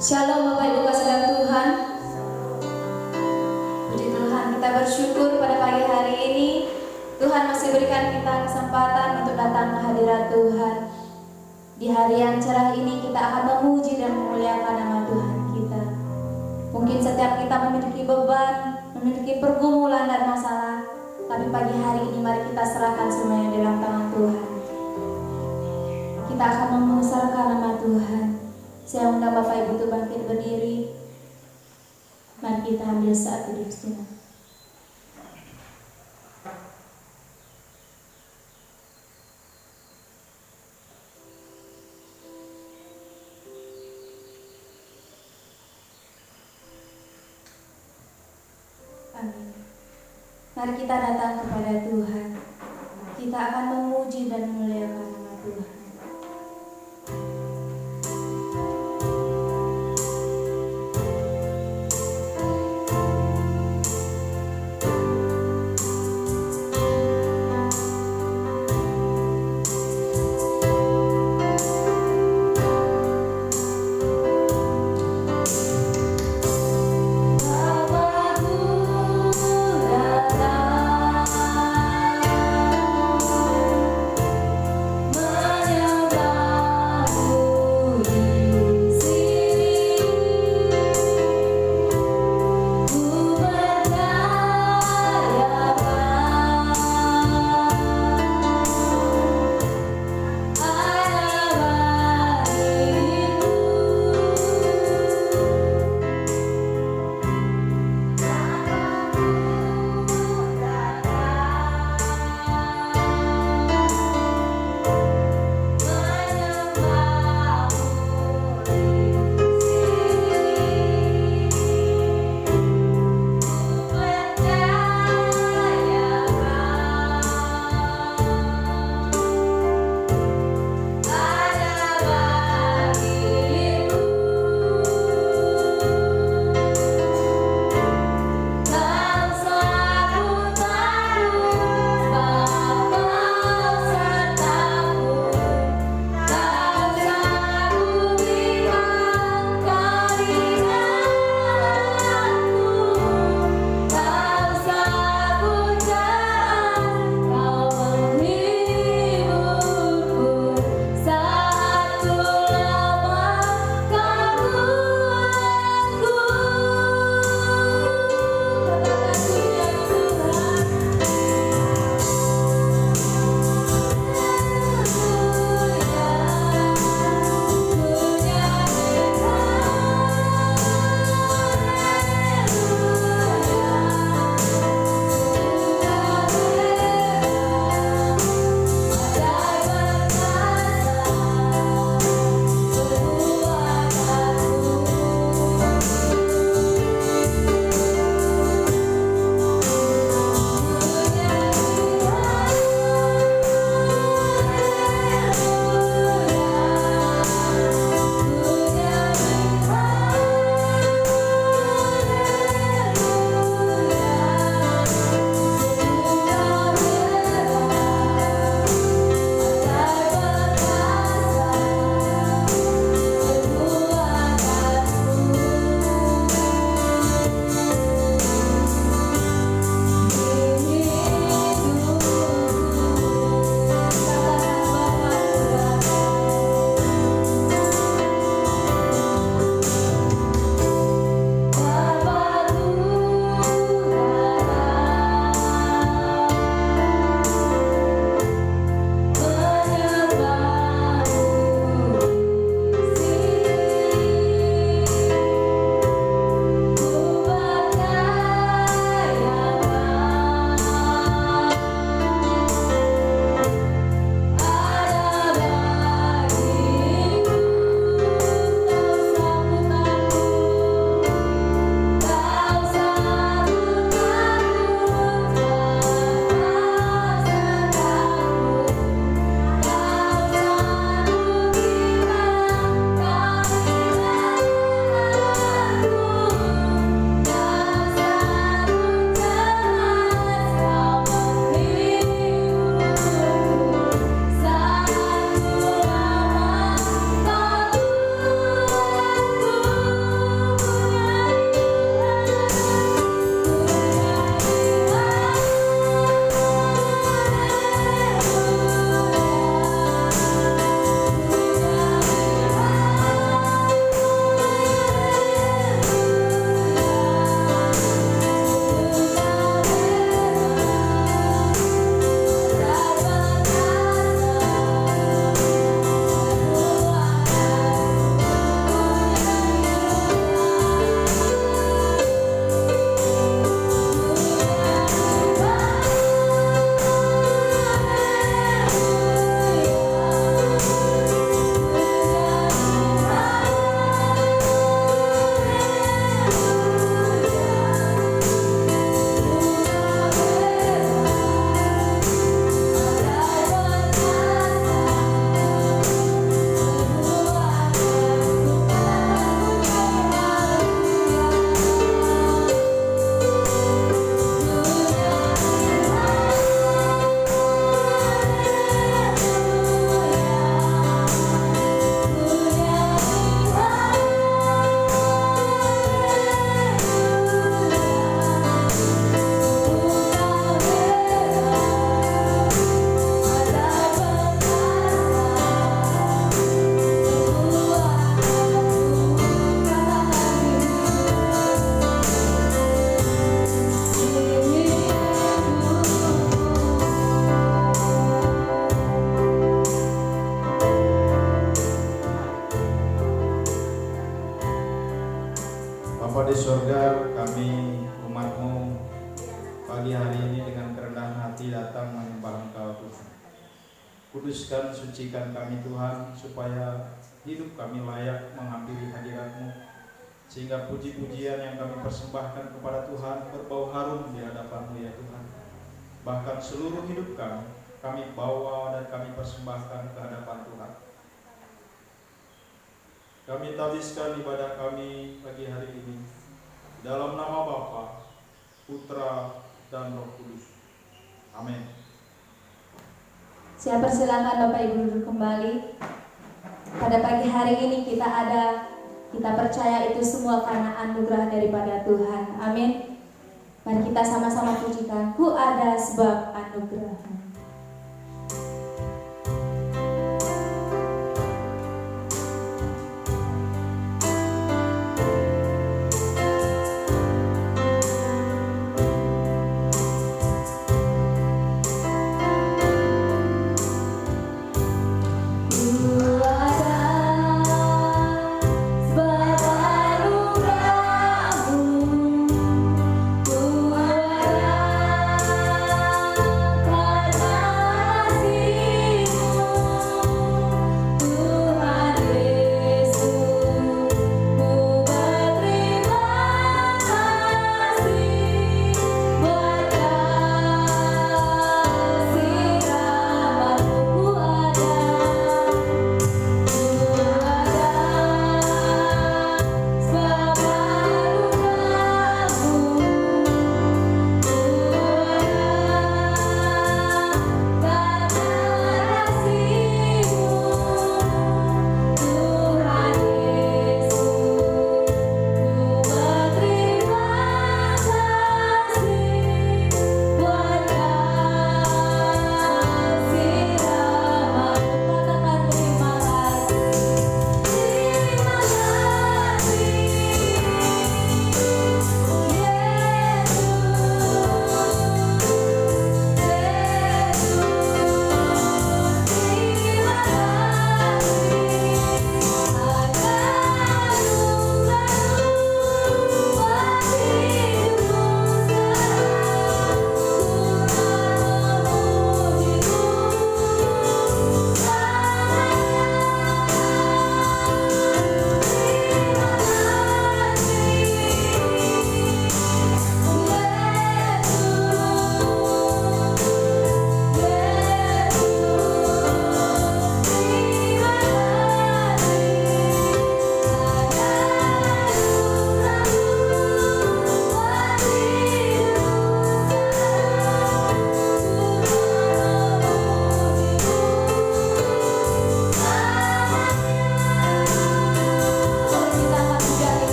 Shalom Bapak Ibu kasih dalam Tuhan. Puji Tuhan, kita bersyukur pada pagi hari ini Tuhan masih berikan kita kesempatan untuk datang ke hadirat Tuhan. Di hari yang cerah ini kita akan memuji dan memuliakan nama Tuhan kita. Mungkin setiap kita memiliki beban, memiliki pergumulan dan masalah, tapi pagi hari ini mari kita serahkan semuanya di dalam tangan Tuhan. Kita akan membesarkan nama Tuhan. Saya undang Bapak Ibu untuk bangkit berdiri. Mari kita ambil saat duduk sejenak. Amin. Mari kita datang kepada Tuhan. Kita akan memuji dan memuliakan nama Tuhan. Bapa di surga, kami umat-Mu pagi hari ini dengan kerendahan hati datang menyembah Engkau Tuhan. Kuduskan, sucikan kami Tuhan, supaya hidup kami layak menghampiri hadirat-Mu, sehingga puji-pujian yang kami persembahkan kepada Tuhan berbau harum di hadapan-Mu ya Tuhan. Bahkan seluruh hidup kami bawa dan kami persembahkan ke hadapan Tuhan. Kami tabiskan ibadah kami pagi hari ini dalam nama Bapa, Putra, dan Roh Kudus. Amin. Saya persilakan Bapak Ibu duduk kembali. Pada pagi hari ini kita percaya itu semua karena anugerah daripada Tuhan. Amin. Mari kita sama-sama pujikan, ku ada sebab anugerah. Ku ada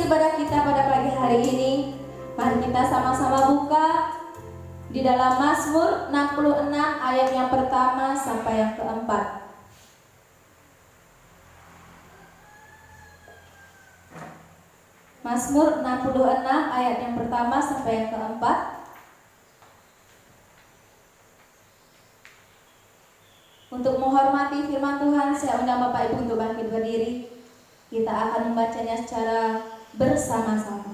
ibadah kita pada pagi hari ini. Mari kita sama-sama buka di dalam Mazmur 66 ayat yang pertama sampai yang keempat. Mazmur 66 ayat yang pertama sampai yang keempat. Untuk menghormati firman Tuhan, saya undang Bapak Ibu untuk bangkit berdiri. Kita akan membacanya secara bersama-sama.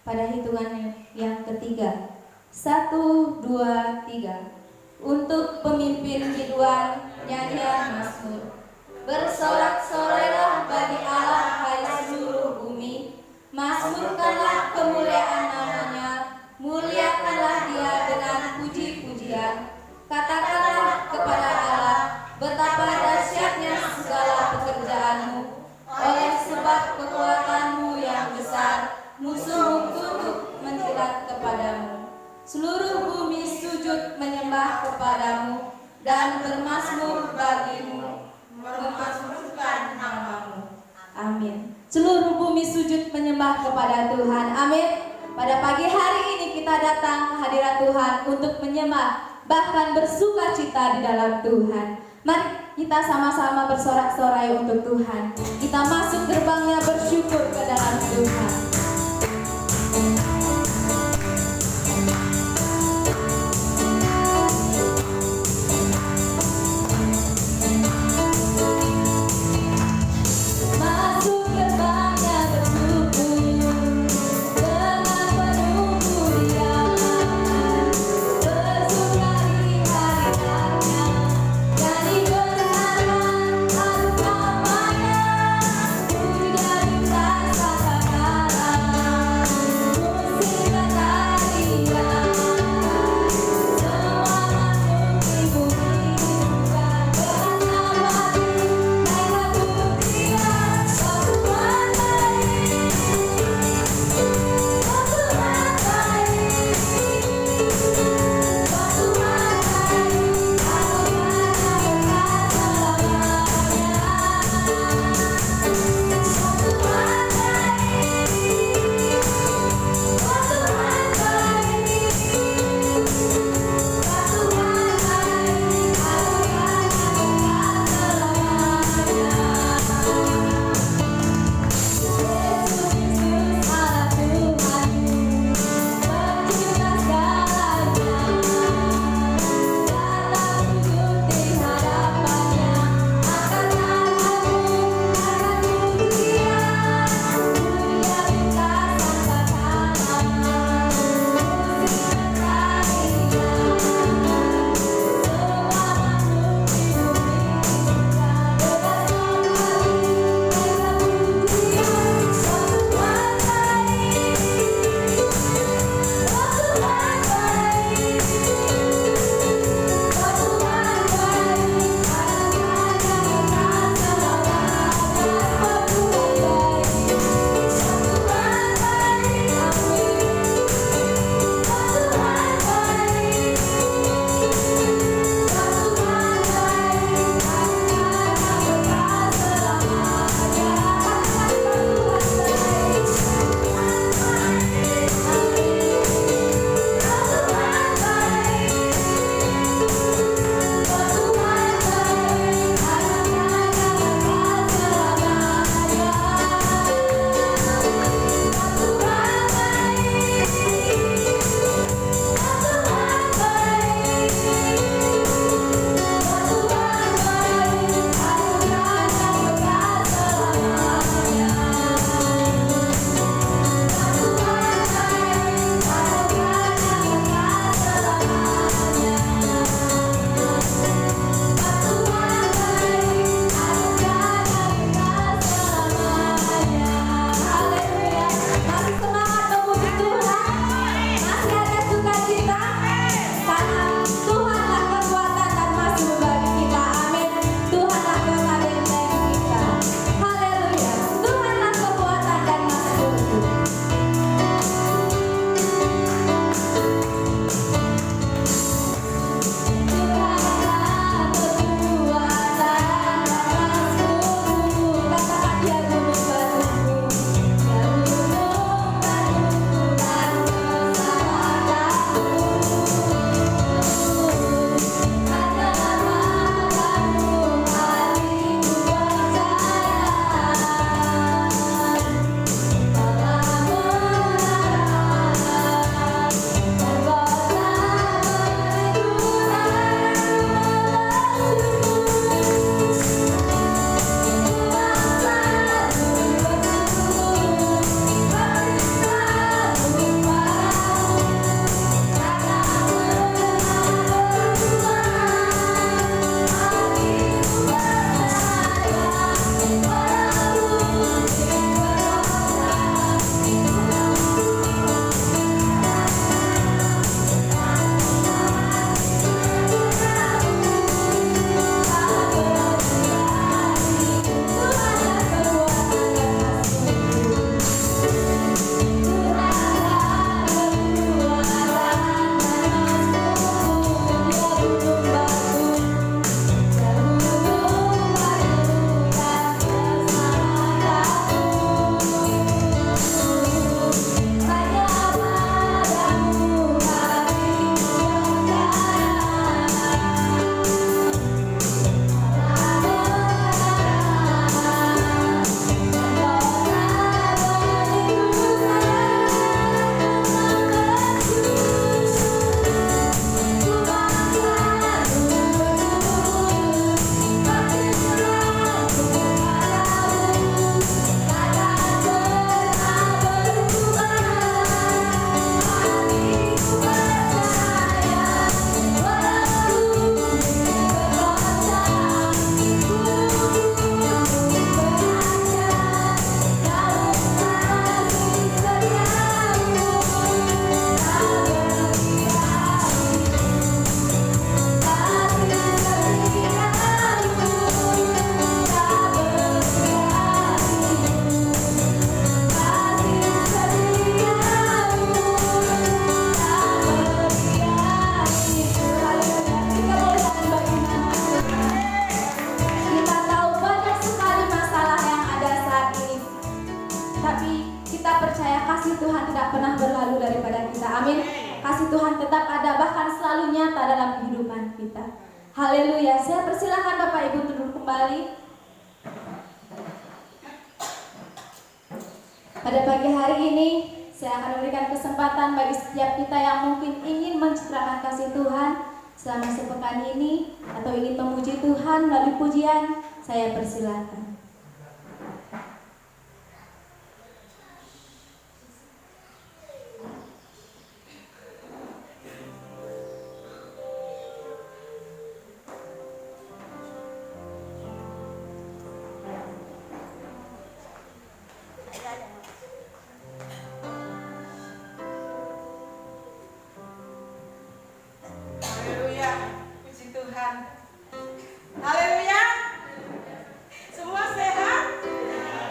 Pada hitungan yang ketiga, 1, 2, 3. Untuk pemimpin biduan nyanyian Mazmur. Bersorak-sorailah bagi Allah, hai seluruh bumi. Mazmurkanlah kemuliaan namanya, muliakanlah dia dengan puji-pujian. Katakanlah kepada Allah, betapa dahsyatnya segala pekerjaanmu. Oleh sebab kekuatanmu yang besar, musuhmu tunduk menjilat kepadamu. Seluruh bumi sujud menyembah kepadamu dan bermazmur bagimu, memazmurkan namamu. Amin. Seluruh bumi sujud menyembah kepada Tuhan. Amin. Pada pagi hari ini kita datang ke hadirat Tuhan untuk menyembah, bahkan bersuka cita di dalam Tuhan. Mari kita sama-sama bersorak-sorai untuk Tuhan. Kita masuk gerbangnya bersyukur ke dalam Tuhan. Puji kasih Tuhan tetap ada, bahkan selalu nyata dalam kehidupan kita. Haleluya. Saya persilahkan Bapak Ibu duduk kembali. Pada pagi hari ini saya akan memberikan kesempatan bagi setiap kita yang mungkin ingin mencitrakan kasih Tuhan selama sepekan ini atau ingin memuji Tuhan melalui pujian. Saya persilahkan. Haleluya, puji Tuhan. Haleluya. Semua sehat?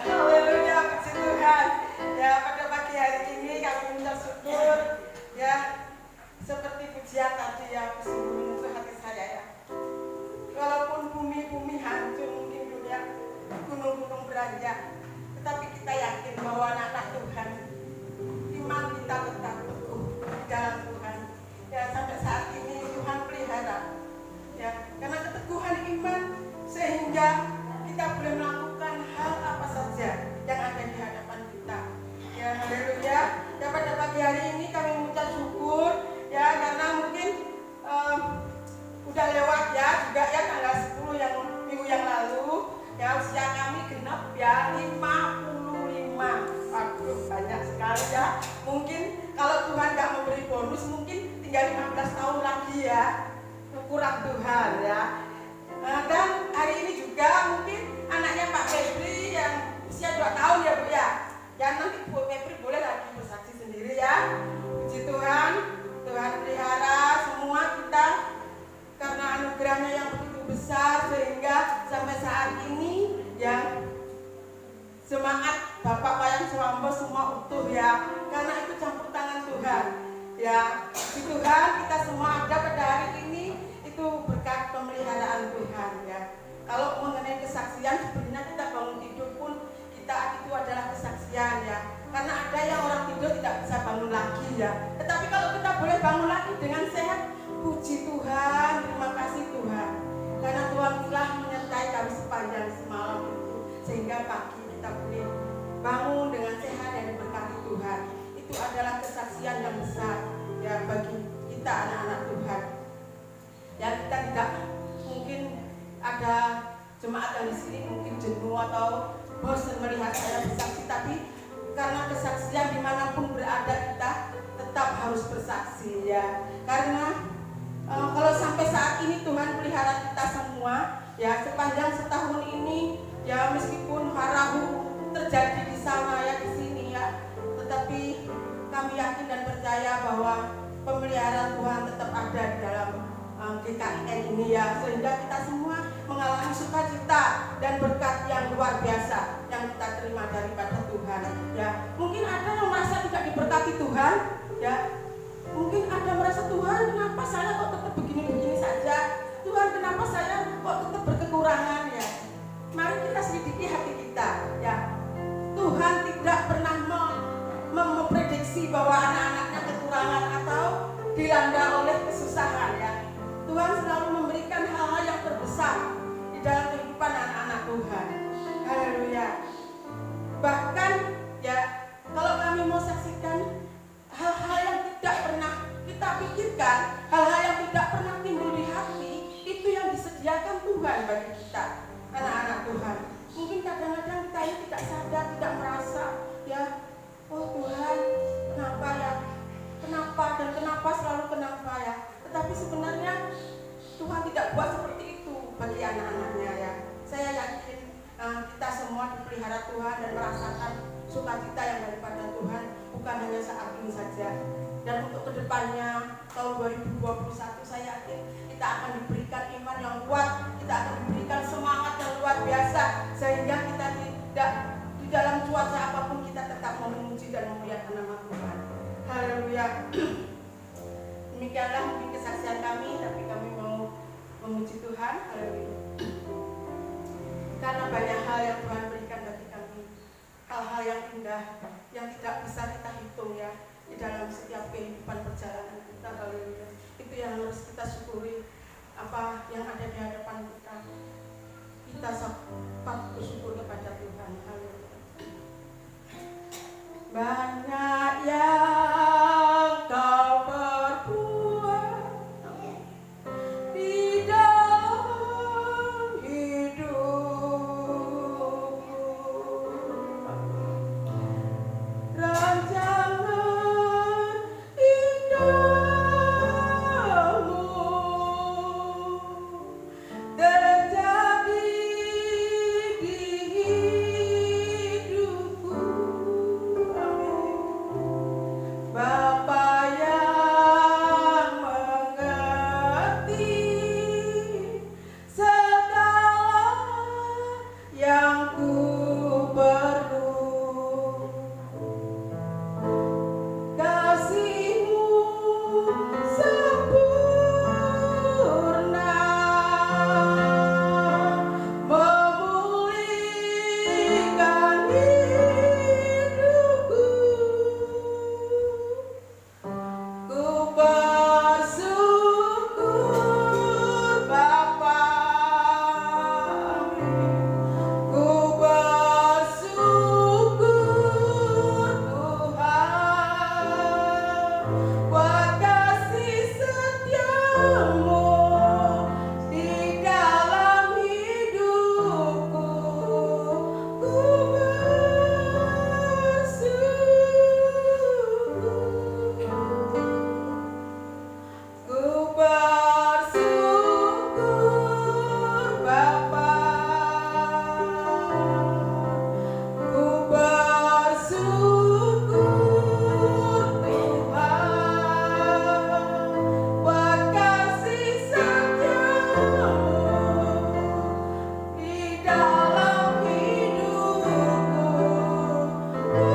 Haleluya, puji Tuhan. Ya, pada pagi hari ini kami minta syukur ya, seperti pujian tadi ya, sungguh menyentuh hati saya ya. Walaupun bumi hancur, mungkin dunia gunung-gunung beranjak, tetapi kita yakin bahwa anak-anak Tuhan, iman kita tetap teguh di dalam Tuhan. Ya, sampai saat ini Tuhan pelihara ya, karena keteguhan iman sehingga kita boleh melakukan hal apa saja yang ada di hadapan kita ya. Haleluya. Ya, pada pagi hari ini kami mengucap syukur ya, karena mungkin udah lewat ya juga ya tanggal 10 yang minggu yang lalu ya, usia kami genap ya 55. Waduh, banyak sekali ya. Mungkin kalau Tuhan gak memberi bonus mungkin tinggal 15 tahun lagi ya, kurang Tuhan ya. Dan hari ini juga mungkin anaknya Pak Febri yang usia 2 tahun ya Bu ya. Ya, nanti Bu Febri boleh lagi bersaksi sendiri ya. Puji Tuhan, Tuhan pelihara semua kita karena anugerahnya yang begitu besar sehingga sampai saat ini ya semangat Bapak Wayang Swambo semua utuh ya, karena itu campur tangan Tuhan ya. Di Tuhan kita semua ada pada hari ini itu berkat pemeliharaan Tuhan ya. Kalau mengenai kesaksian sebenarnya kita bangun tidur pun kita itu adalah kesaksian ya, karena ada yang orang tidur tidak bisa bangun lagi ya, tetapi kalau kita boleh bangun lagi dengan sehat, puji Tuhan, terima kasih Tuhan, karena Tuhan telah menyertai kami sepanjang semalam itu sehingga pagi kita boleh bangun dengan sehat dan diberkati Tuhan. Itu adalah kesaksian yang besar ya bagi kita anak-anak Tuhan. Ya, kita tidak mungkin ada jemaat yang di sini mungkin jenuh atau bosan melihat saya bersaksi, tapi karena kesaksian dimanapun berada kita tetap harus bersaksi ya. Karena kalau sampai saat ini Tuhan pelihara kita semua ya, sepanjang setahun ini ya, meskipun harahu terjadi di sana ya, di sini ya, tetapi kami yakin dan percaya bahwa pemeliharaan Tuhan tetap ada di dalam GKIN ini ya, sehingga kita semua mengalami sukacita dan berkat yang luar biasa yang kita terima daripada Tuhan ya. Mungkin ada yang merasa tidak diberkati Tuhan ya, mungkin ada merasa Tuhan kenapa saya kok tetap begini-begini saja, Tuhan kenapa saya kok tetap berkekurangan ya. Mari kita selidiki hati kita ya. Tuhan tidak pernah memprediksi bahwa anak-anaknya kekurangan atau dilanda oleh kesusahan ya. Tuhan selalu memberikan hal-hal yang terbesar di dalam kehidupan anak-anak Tuhan. Haleluya. Bahkan ya, kalau kami mau saksikan hal-hal yang tidak pernah kita pikirkan, hal-hal yang tidak pernah timbul di hati, itu yang disediakan Tuhan bagi kita, anak-anak Tuhan. Mungkin kadang-kadang kita ini tidak sadar, tidak merasa ya, oh Tuhan kenapa ya, kenapa dan kenapa selalu kenapa ya. Tetapi sebenarnya Tuhan tidak buat seperti itu bagi anak-anaknya ya. Saya yakin kita semua dipelihara Tuhan dan merasakan sukacita yang daripada Tuhan bukan hanya saat ini saja. Dan untuk kedepannya tahun 2021 saya yakin kita akan diberikan iman yang kuat, kita akan diberikan semangat yang luar biasa sehingga kita tidak di dalam cuaca apapun kita tetap memuji dan memuliakan nama Tuhan. Haleluya. Demikianlah mungkin kesaksian kami, tapi kami mau memuji Tuhan. Haleluya. Karena banyak hal yang Tuhan berikan bagi kami, hal-hal yang indah yang tidak bisa kita hitung ya. di dalam setiap kehidupan perjalanan kita. Haleluya. Itu yang harus kita syukuri, apa yang ada di hadapan kita. Kita sempat bersyukur kepada Tuhan. Haleluya. Banyak yang kau perbuat di dalam hidupku, rancangan indahmu terjadi di hidupku. Amin. Bapa yang mengerti segala yang ku perlu, kasih-Mu sempurna memulihkan hidupku. Ku bersyukur Bapa, ku bersyukur Tuhan buat kasih setia-Mu di dalam hidupku. Ku bersyukur Bapa, ku bersyukur Tuhan buat kasih setia-Mu di dalam hidupku. Ku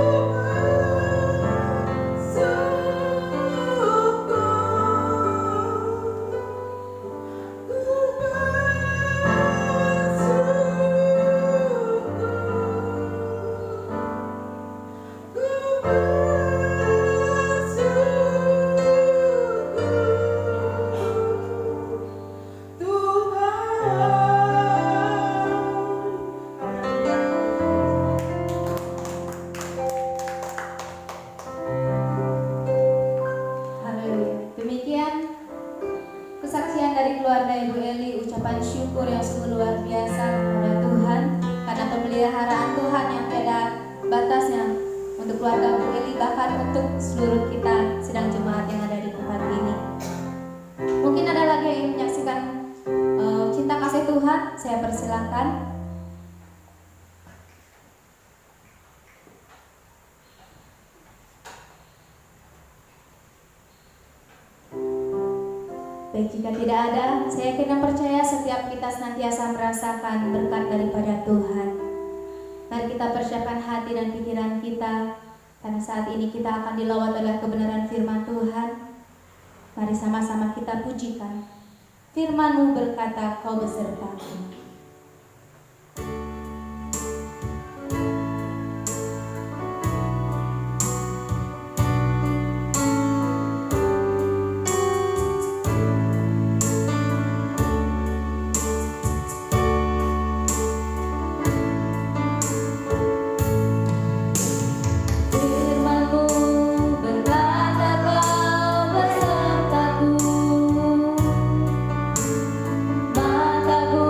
Haleluya. Demikian kesaksian dari keluarga Ibu Eli, ucapan syukur yang sungguh luar biasa kepada Tuhan karena pemeliharaan Tuhan yang tiada batasnya untuk keluarga Ibu Eli, bahkan untuk seluruh kita sedang jemaat yang ada di tempat ini. Mungkin ada lagi yang ingin menyaksikan cinta kasih Tuhan, saya persilakan. Baik, jika tidak ada, saya yakin dan percaya setiap kita senantiasa merasakan berkat daripada Tuhan. Mari kita persiapkan hati dan pikiran kita, karena saat ini kita akan dilawat oleh kebenaran firman Tuhan. Mari sama-sama kita pujikan. Firman-Mu berkata, Kau besertaku. Firman-Mu berkata, Kau besertaku, mataku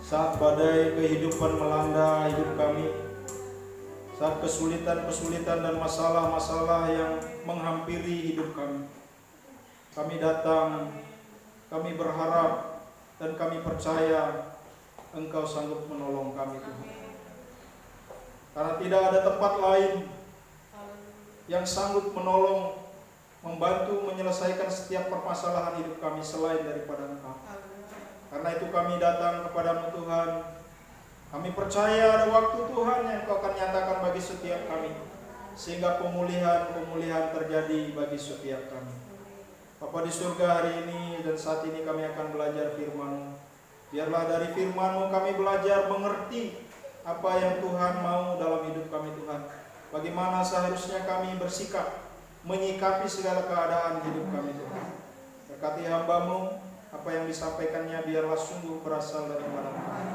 saat badai kehidupan melanda hidup kami, saat kesulitan-kesulitan dan masalah-masalah yang menghampiri hidup kami. Kami datang, kami berharap, dan kami percaya Engkau sanggup menolong kami, Tuhan. Karena tidak ada tempat lain yang sanggup menolong, membantu menyelesaikan setiap permasalahan hidup kami selain daripada Engkau. Karena itu kami datang kepadamu, Tuhan. Kami percaya ada waktu, Tuhan, yang Engkau akan nyatakan bagi setiap kami, sehingga pemulihan terjadi bagi setiap kami. Bapa di surga, hari ini dan saat ini kami akan belajar firman-Mu. Biarlah dari firman-Mu kami belajar mengerti apa yang Tuhan mau dalam hidup kami, Tuhan. Bagaimana seharusnya kami bersikap, menyikapi segala keadaan hidup kami, Tuhan. Berkati hamba-Mu, apa yang disampaikannya biarlah sungguh berasal daripada Tuhan.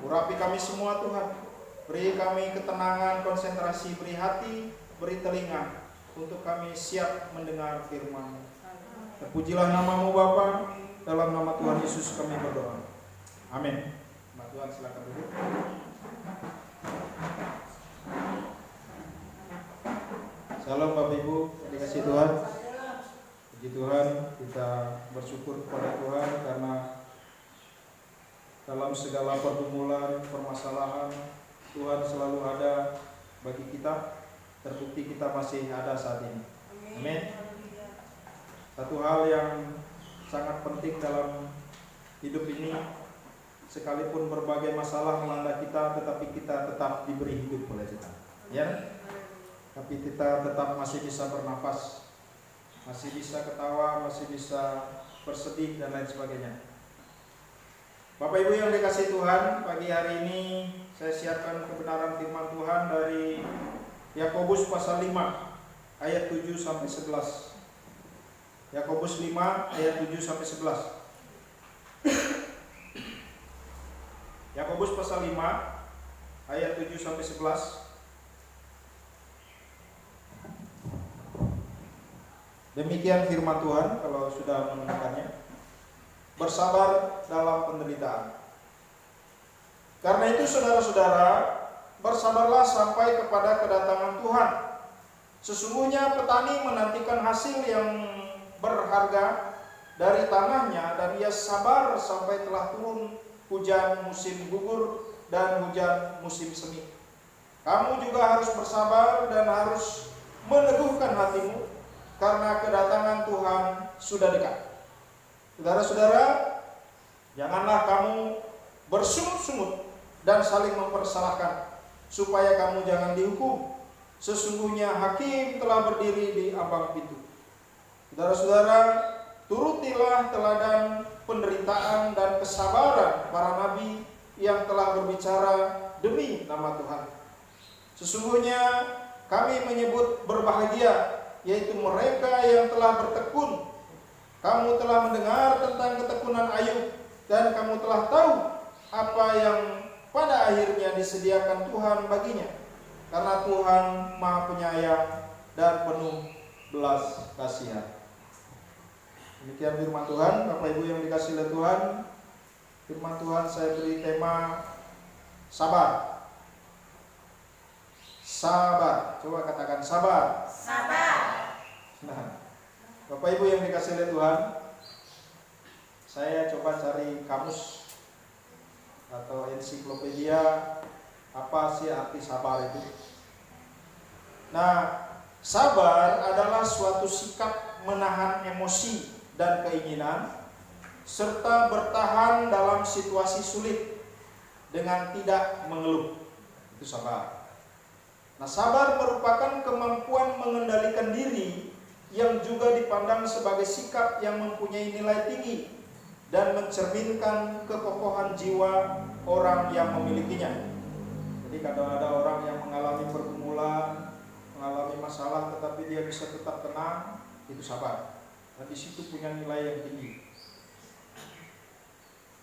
Urapi kami semua, Tuhan. Beri kami ketenangan, konsentrasi, beri hati, beri telinga, untuk kami siap mendengar firman-Mu. Terpujilah nama-Mu, Bapa. Dalam nama Tuhan Yesus kami berdoa. Amin. Mbak Tuhan, silakan duduk. Salam Bapak Ibu, dikasih Tuhan. Puji Tuhan, kita bersyukur kepada Tuhan karena dalam segala pergumulan, permasalahan, Tuhan selalu ada bagi kita. Terbukti kita masih ada saat ini. Amin. Satu hal yang sangat penting dalam hidup ini, sekalipun berbagai masalah melanda kita, tetapi kita tetap diberi hidup oleh Tuhan. Ya. Tapi kita tetap masih bisa bernafas, masih bisa ketawa, masih bisa bersedih dan lain sebagainya. Bapak Ibu yang dikasihi Tuhan, pagi hari ini saya siapkan kebenaran firman Tuhan dari Yakobus pasal 5 ayat 7 sampai 11. Yakobus 5 ayat 7 sampai 11. Yakobus pasal 5 ayat 7 sampai 11. Demikian firman Tuhan, kalau sudah menemukannya. Bersabar dalam penderitaan. Karena itu saudara-saudara, bersabarlah sampai kepada kedatangan Tuhan. Sesungguhnya petani menantikan hasil yang berharga dari tanahnya, dan ia sabar sampai telah turun hujan musim gugur dan hujan musim semi. Kamu juga harus bersabar dan harus meneguhkan hatimu, karena kedatangan Tuhan sudah dekat. Saudara-saudara, janganlah kamu bersungut-sungut dan saling mempersalahkan, supaya kamu jangan dihukum. Sesungguhnya hakim telah berdiri di ambang pintu. Saudara-saudara, turutilah teladan penderitaan dan kesabaran para nabi yang telah berbicara demi nama Tuhan. Sesungguhnya kami menyebut berbahagia, yaitu mereka yang telah bertekun. Kamu telah mendengar tentang ketekunan Ayub, dan kamu telah tahu apa yang pada akhirnya disediakan Tuhan baginya, karena Tuhan Maha Penyayang dan penuh belas kasihan. Demikian firman Tuhan. Bapak Ibu yang dikasihi oleh Tuhan, firman Tuhan saya beri tema sabar. Sabar. Coba katakan sabar. Sabar. Nah, Bapak Ibu yang dikasihi oleh Tuhan, saya coba cari kamus atau ensiklopedia apa sih arti sabar itu. Nah, sabar adalah suatu sikap menahan emosi dan keinginan, serta bertahan dalam situasi sulit dengan tidak mengeluh. Itu sabar. Nah, sabar merupakan kemampuan mengendalikan diri yang juga dipandang sebagai sikap yang mempunyai nilai tinggi dan mencerminkan kekokohan jiwa orang yang memilikinya. Jadi kadang ada orang yang mengalami pergumulan, mengalami masalah, tetapi dia bisa tetap tenang, itu sabar. Dan di situ punya nilai yang tinggi.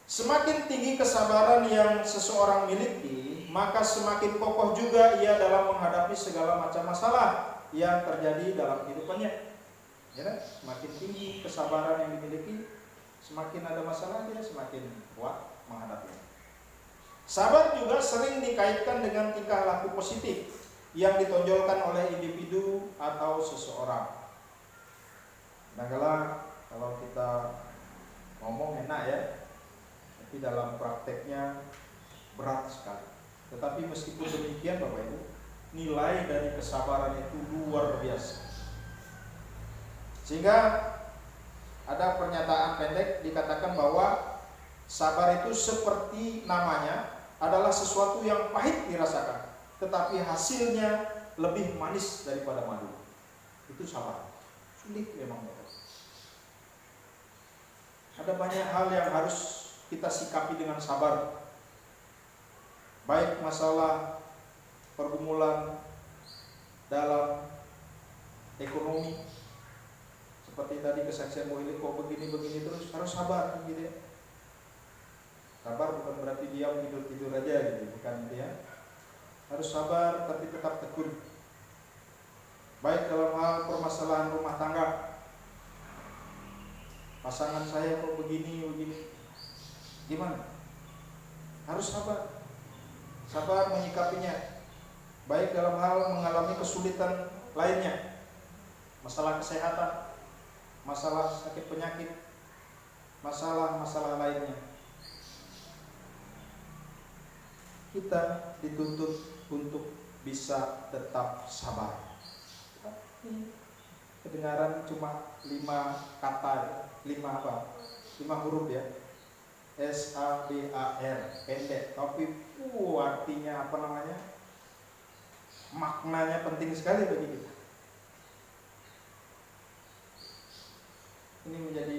Semakin tinggi kesabaran yang seseorang miliki, maka semakin kokoh juga ia dalam menghadapi segala macam masalah yang terjadi dalam kehidupannya. Ya, semakin tinggi kesabaran yang dimiliki, semakin ada masalah dia semakin kuat menghadapinya. Sabar juga sering dikaitkan dengan tingkah laku positif yang ditonjolkan oleh individu atau seseorang. Kadang-kadang kalau kita ngomong enak ya, tapi dalam prakteknya berat sekali. Tetapi meskipun demikian Bapak Ibu, nilai dari kesabaran itu luar biasa. Sehingga ada pernyataan pendek dikatakan bahwa sabar itu seperti namanya adalah sesuatu yang pahit dirasakan, tetapi hasilnya lebih manis daripada madu. Itu sabar. Sulit memang Bapak. Ada banyak hal yang harus kita sikapi dengan sabar. Baik masalah pergumulan dalam ekonomi, seperti tadi kesaksian Bu Ili, kok begini-begini terus, harus sabar gitu ya. Sabar bukan berarti diam tidur-tidur aja gitu, bukan gitu ya. Harus sabar tapi tetap tekun. Baik dalam hal permasalahan rumah tangga, pasangan saya kok begini, gimana? Harus sabar. Sabar menyikapinya. Baik dalam hal mengalami kesulitan lainnya, masalah kesehatan, masalah sakit penyakit, masalah-masalah lainnya. Kita dituntut untuk bisa tetap sabar. Kedengaran cuma 5 kata, 5 huruf ya. S-A-B-A-R, pendek, tapi artinya apa namanya? Maknanya penting sekali bagi kita. Ini menjadi,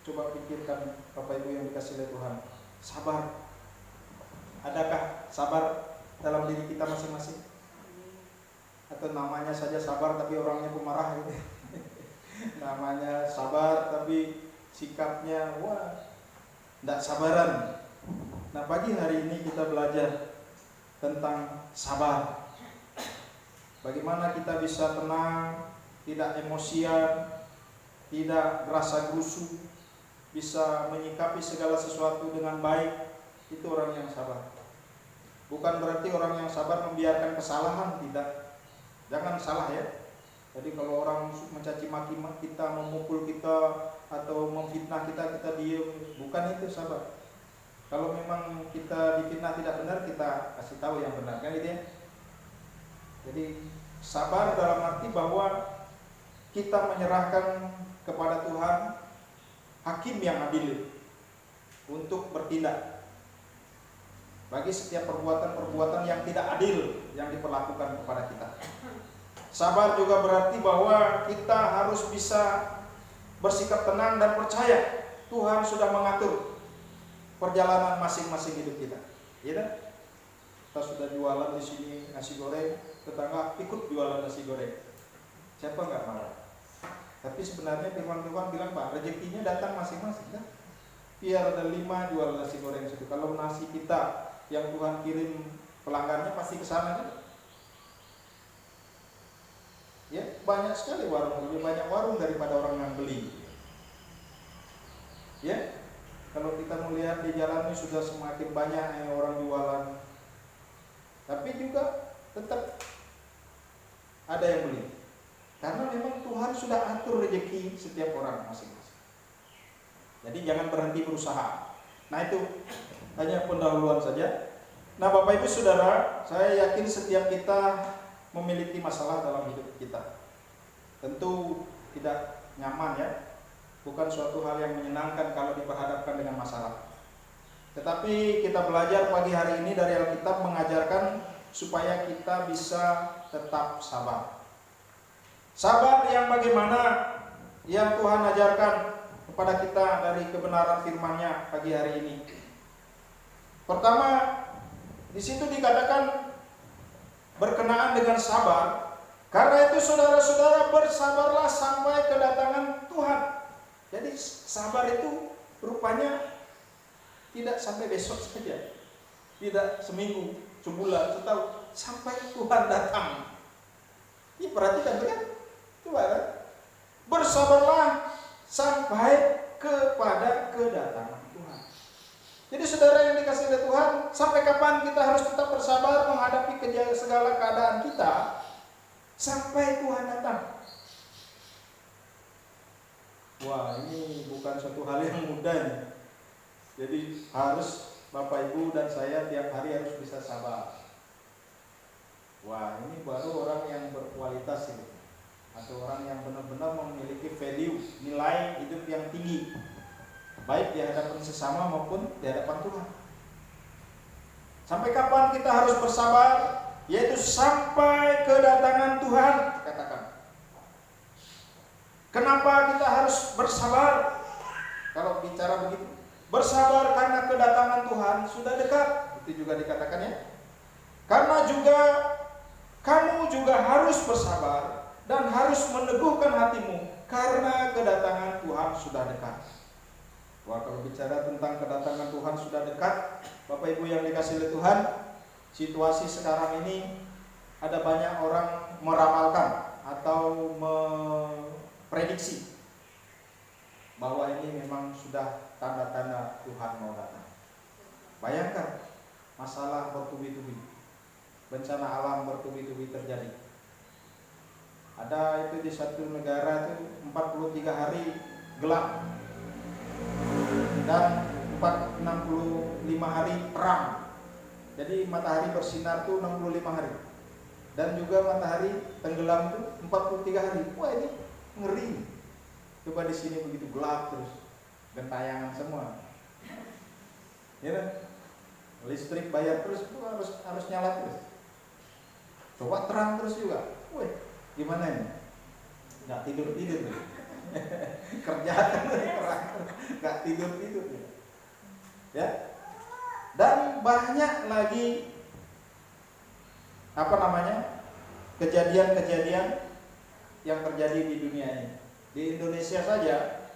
coba pikirkan Bapak Ibu yang dikasih oleh Tuhan. Sabar. Adakah sabar dalam diri kita masing-masing? Atau namanya saja sabar tapi orangnya pemarah gitu. Namanya sabar tapi sikapnya tidak sabaran. Nah, pagi hari ini kita belajar tentang sabar. Bagaimana kita bisa tenang, tidak emosian, tidak merasa gerusu, bisa menyikapi segala sesuatu dengan baik. Itu orang yang sabar. Bukan berarti orang yang sabar membiarkan kesalahan, tidak. Jangan salah ya. Jadi kalau orang mencaci maki kita, memukul kita, atau memfitnah kita, kita diam. Bukan itu sabar. Kalau memang kita difitnah tidak benar, kita kasih tahu yang benar, kan gitu ya. Jadi sabar dalam arti bahwa kita menyerahkan kepada Tuhan, hakim yang adil, untuk bertindak bagi setiap perbuatan-perbuatan yang tidak adil yang diperlakukan kepada kita. Sabar juga berarti bahwa kita harus bisa bersikap tenang dan percaya Tuhan sudah mengatur perjalanan masing-masing hidup kita. Ya kan? Kita sudah jualan di sini nasi goreng, tetangga ikut jualan nasi goreng. Siapa nggak marah? Tapi sebenarnya firman Tuhan bilang, Pak, rezekinya datang masing-masing kan? Biar ada 5 jual nasi goreng situ. Kalau nasi kita yang Tuhan kirim pelanggannya pasti ke sana kan? Ya, banyak sekali warung, lebih banyak warung daripada orang yang beli. Ya, kalau kita melihat di jalan ini sudah semakin banyak yang orang jualan, tapi juga tetap ada yang beli. Karena memang Tuhan sudah atur rezeki setiap orang masing-masing. Jadi jangan berhenti berusaha. Nah itu hanya pendahuluan saja. Nah Bapak Ibu Saudara, saya yakin setiap kita memiliki masalah dalam hidup kita. Tentu tidak nyaman ya. Bukan suatu hal yang menyenangkan kalau diperhadapkan dengan masalah. Tetapi kita belajar pagi hari ini dari Alkitab mengajarkan supaya kita bisa tetap sabar. Sabar yang bagaimana yang Tuhan ajarkan kepada kita dari kebenaran firman-Nya pagi hari ini. Pertama, di situ dikatakan berkenaan dengan sabar. Karena itu saudara-saudara bersabarlah sampai kedatangan Tuhan. Jadi sabar itu rupanya tidak sampai besok saja, tidak seminggu, sebulan, setahun, sampai Tuhan datang. Ini perhatikan kan? Coba kan? Bersabarlah sampai kepada kedatangan Tuhan. Jadi saudara yang dikasih oleh Tuhan, sampai kapan kita harus tetap bersabar menghadapi segala keadaan kita sampai Tuhan datang? Wah, ini bukan suatu hal yang mudah nih. Jadi harus Bapak Ibu dan saya tiap hari harus bisa sabar. Wah, ini baru orang yang berkualitas ini, atau orang yang benar-benar memiliki value, nilai hidup yang tinggi, baik di hadapan sesama maupun di hadapan Tuhan. Sampai kapan kita harus bersabar? Yaitu sampai kedatangan Tuhan, katakan. Kenapa kita harus bersabar? Kalau bicara begitu, bersabar karena kedatangan Tuhan sudah dekat. Itu juga dikatakan ya. Karena juga kamu juga harus bersabar dan harus meneguhkan hatimu karena kedatangan Tuhan sudah dekat. Wah, kalau bicara tentang kedatangan Tuhan sudah dekat, Bapak Ibu yang dikasihi oleh Tuhan, situasi sekarang ini ada banyak orang meramalkan atau memprediksi bahwa ini memang sudah tanda-tanda Tuhan mau datang. Bayangkan, masalah bertubi-tubi, bencana alam bertubi-tubi terjadi. Ada itu di satu negara itu 43 hari gelap dan 65 hari terang. Jadi matahari bersinar itu 65 hari. Dan juga matahari tenggelam itu 43 hari. Wah, ini ngeri. Coba di sini begitu gelap terus, gentayangan semua. Ya kan? Listrik bayar terus, harus nyala terus. Coba terang terus juga. Wih, gimana ini? Nggak tidur-tidur. Kerja terang, nggak tidur-tidur. Ya. Dan banyak lagi kejadian-kejadian yang terjadi di dunia ini. Di Indonesia saja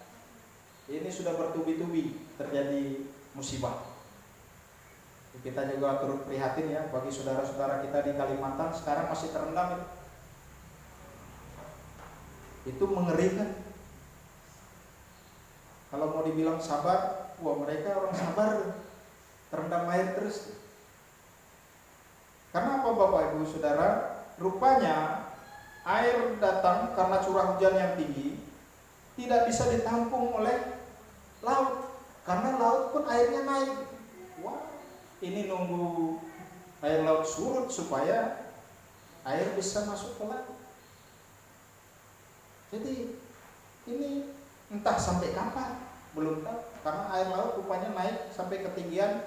ini sudah bertubi-tubi terjadi musibah. Kita juga turut prihatin ya bagi saudara-saudara kita di Kalimantan sekarang masih terendam itu. Itu mengerikan. Kalau mau dibilang sabar, wah mereka orang sabar, terendam air terus. Karena apa Bapak Ibu Saudara? Rupanya air datang karena curah hujan yang tinggi tidak bisa ditampung oleh laut, karena laut pun airnya naik. Wah, ini nunggu air laut surut supaya air bisa masuk ke laut. Jadi ini entah sampai kapan, belum tahu, karena air laut rupanya naik sampai ketinggian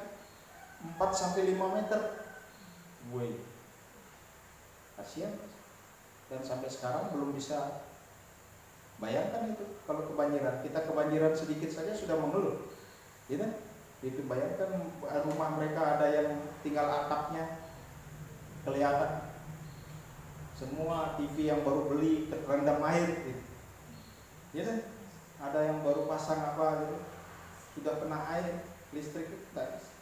4-5 meter. Woi, kasihan. Dan sampai sekarang belum bisa. Bayangkan itu kalau kebanjiran, kita kebanjiran sedikit saja sudah mengeluh, gitu? Itu bayangkan rumah mereka ada yang tinggal atapnya kelihatan, semua TV yang baru beli terendam air, gitu. Ada yang baru pasang apa gitu, sudah kena air, listrik itu tak bisa.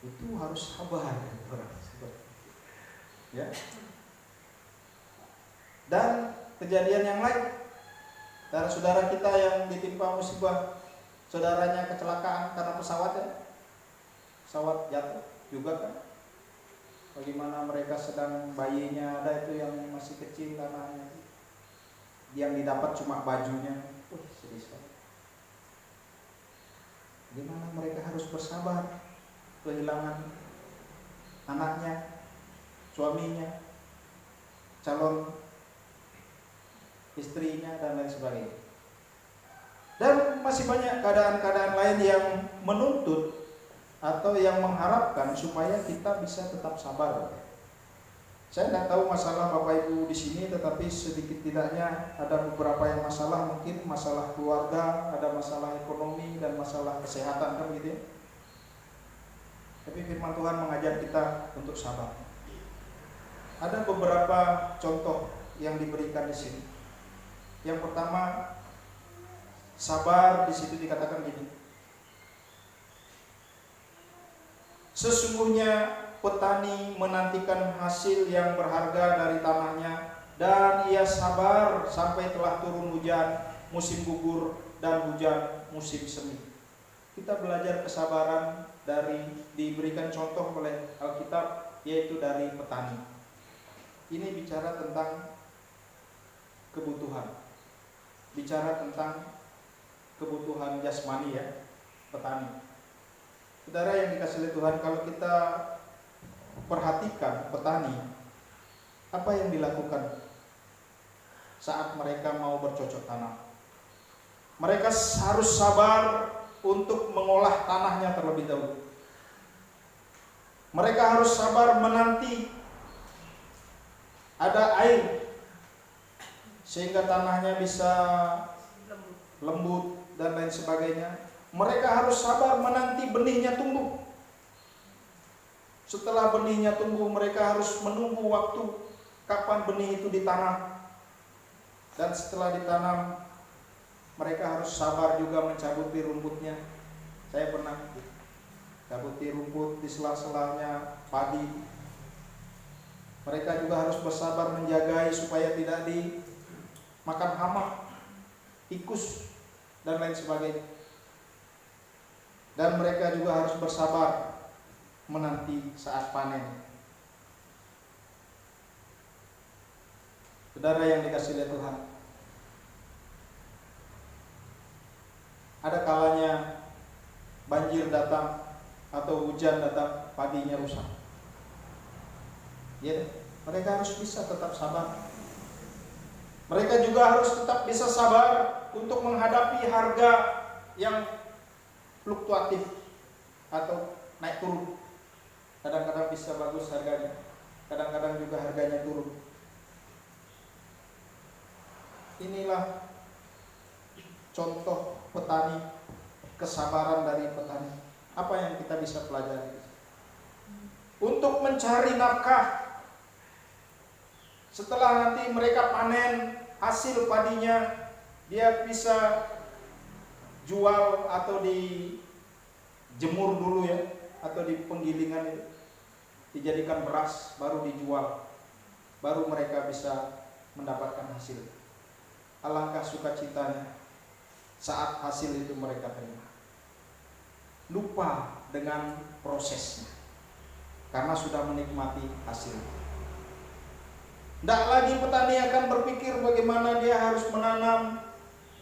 Itu harus sabar, ya. Dan kejadian yang lain, saudara kita yang ditimpa musibah, saudaranya kecelakaan karena pesawat jatuh juga kan. Bagaimana mereka sedang bayinya ada itu yang masih kecil anaknya, yang didapat cuma bajunya. Sedih sekali. Gimana mereka harus bersabar kehilangan anaknya, suaminya, calon istrinya dan lain sebagainya. Dan masih banyak keadaan-keadaan lain yang menuntut atau yang mengharapkan supaya kita bisa tetap sabar. Saya tidak tahu masalah Bapak Ibu di sini, tetapi sedikit tidaknya ada beberapa yang masalah, mungkin masalah keluarga, ada masalah ekonomi dan masalah kesehatan kan gitu ya. Tapi firman Tuhan mengajar kita untuk sabar. Ada beberapa contoh yang diberikan di sini. Yang pertama, sabar di situ dikatakan gini. Sesungguhnya petani menantikan hasil yang berharga dari tanahnya, dan ia sabar sampai telah turun hujan musim gugur dan hujan musim semi. Kita belajar kesabaran diberikan contoh oleh Alkitab, yaitu dari petani. Ini bicara tentang kebutuhan. Bicara tentang kebutuhan jasmani ya, petani. Saudara yang dikasihi oleh Tuhan, kalau kita perhatikan petani, apa yang dilakukan saat mereka mau bercocok tanam? Mereka harus sabar untuk mengolah tanahnya terlebih dahulu. Mereka harus sabar menanti ada air sehingga tanahnya bisa lembut dan lain sebagainya. Mereka harus sabar menanti benihnya tumbuh. Setelah benihnya tumbuh, mereka harus menunggu waktu kapan benih itu ditanam. Dan setelah ditanam, mereka harus sabar juga mencabuti rumputnya. Saya pernah cabuti rumput di sela-selanya padi. Mereka juga harus bersabar menjagai supaya tidak dimakan hama, tikus, dan lain sebagainya. Dan mereka juga harus bersabar menanti saat panen. Saudara yang dikasihi oleh Tuhan, ada kalanya banjir datang atau hujan datang, padinya rusak. Ya, mereka harus bisa tetap sabar. Mereka juga harus tetap bisa sabar untuk menghadapi harga yang fluktuatif atau naik turun. Kadang-kadang bisa bagus harganya, kadang-kadang juga harganya turun. Inilah contoh petani, kesabaran dari petani. Apa yang kita bisa pelajari? Untuk mencari nafkah. Setelah nanti mereka panen hasil padinya, dia bisa jual atau dijemur dulu ya, atau di penggilingan itu dijadikan beras, baru dijual, baru mereka bisa mendapatkan hasil. Alangkah sukacitanya saat hasil itu mereka terima. Lupa dengan prosesnya karena sudah menikmati hasil. Tidak lagi petani akan berpikir bagaimana dia harus menanam,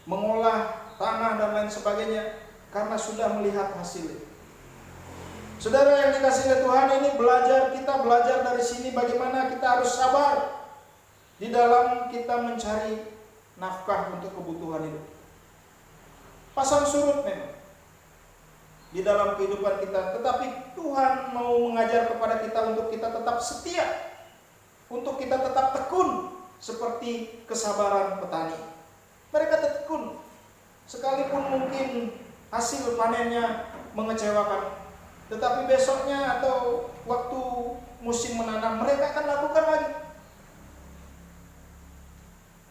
mengolah tanah dan lain sebagainya, karena sudah melihat hasil. Saudara yang dikasihi oleh Tuhan, ini kita belajar dari sini bagaimana kita harus sabar di dalam kita mencari nafkah untuk kebutuhan hidup. Pasang surut memang di dalam kehidupan kita, tetapi Tuhan mau mengajar kepada kita untuk kita tetap setia, untuk kita tetap tekun seperti kesabaran petani. Mereka tekun sekalipun mungkin hasil panennya mengecewakan, tetapi besoknya atau waktu musim menanam mereka akan lakukan lagi.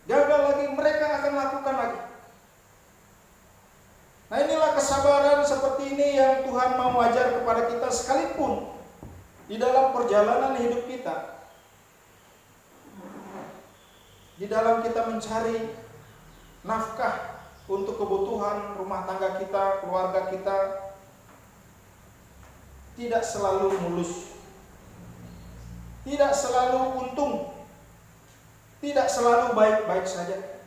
Gagal lagi, mereka akan lakukan lagi. Nah, inilah kesabaran seperti ini yang Tuhan mau ajar kepada kita sekalipun di dalam perjalanan hidup kita. Di dalam kita mencari nafkah untuk kebutuhan rumah tangga kita, keluarga kita, tidak selalu mulus, tidak selalu untung, tidak selalu baik-baik saja.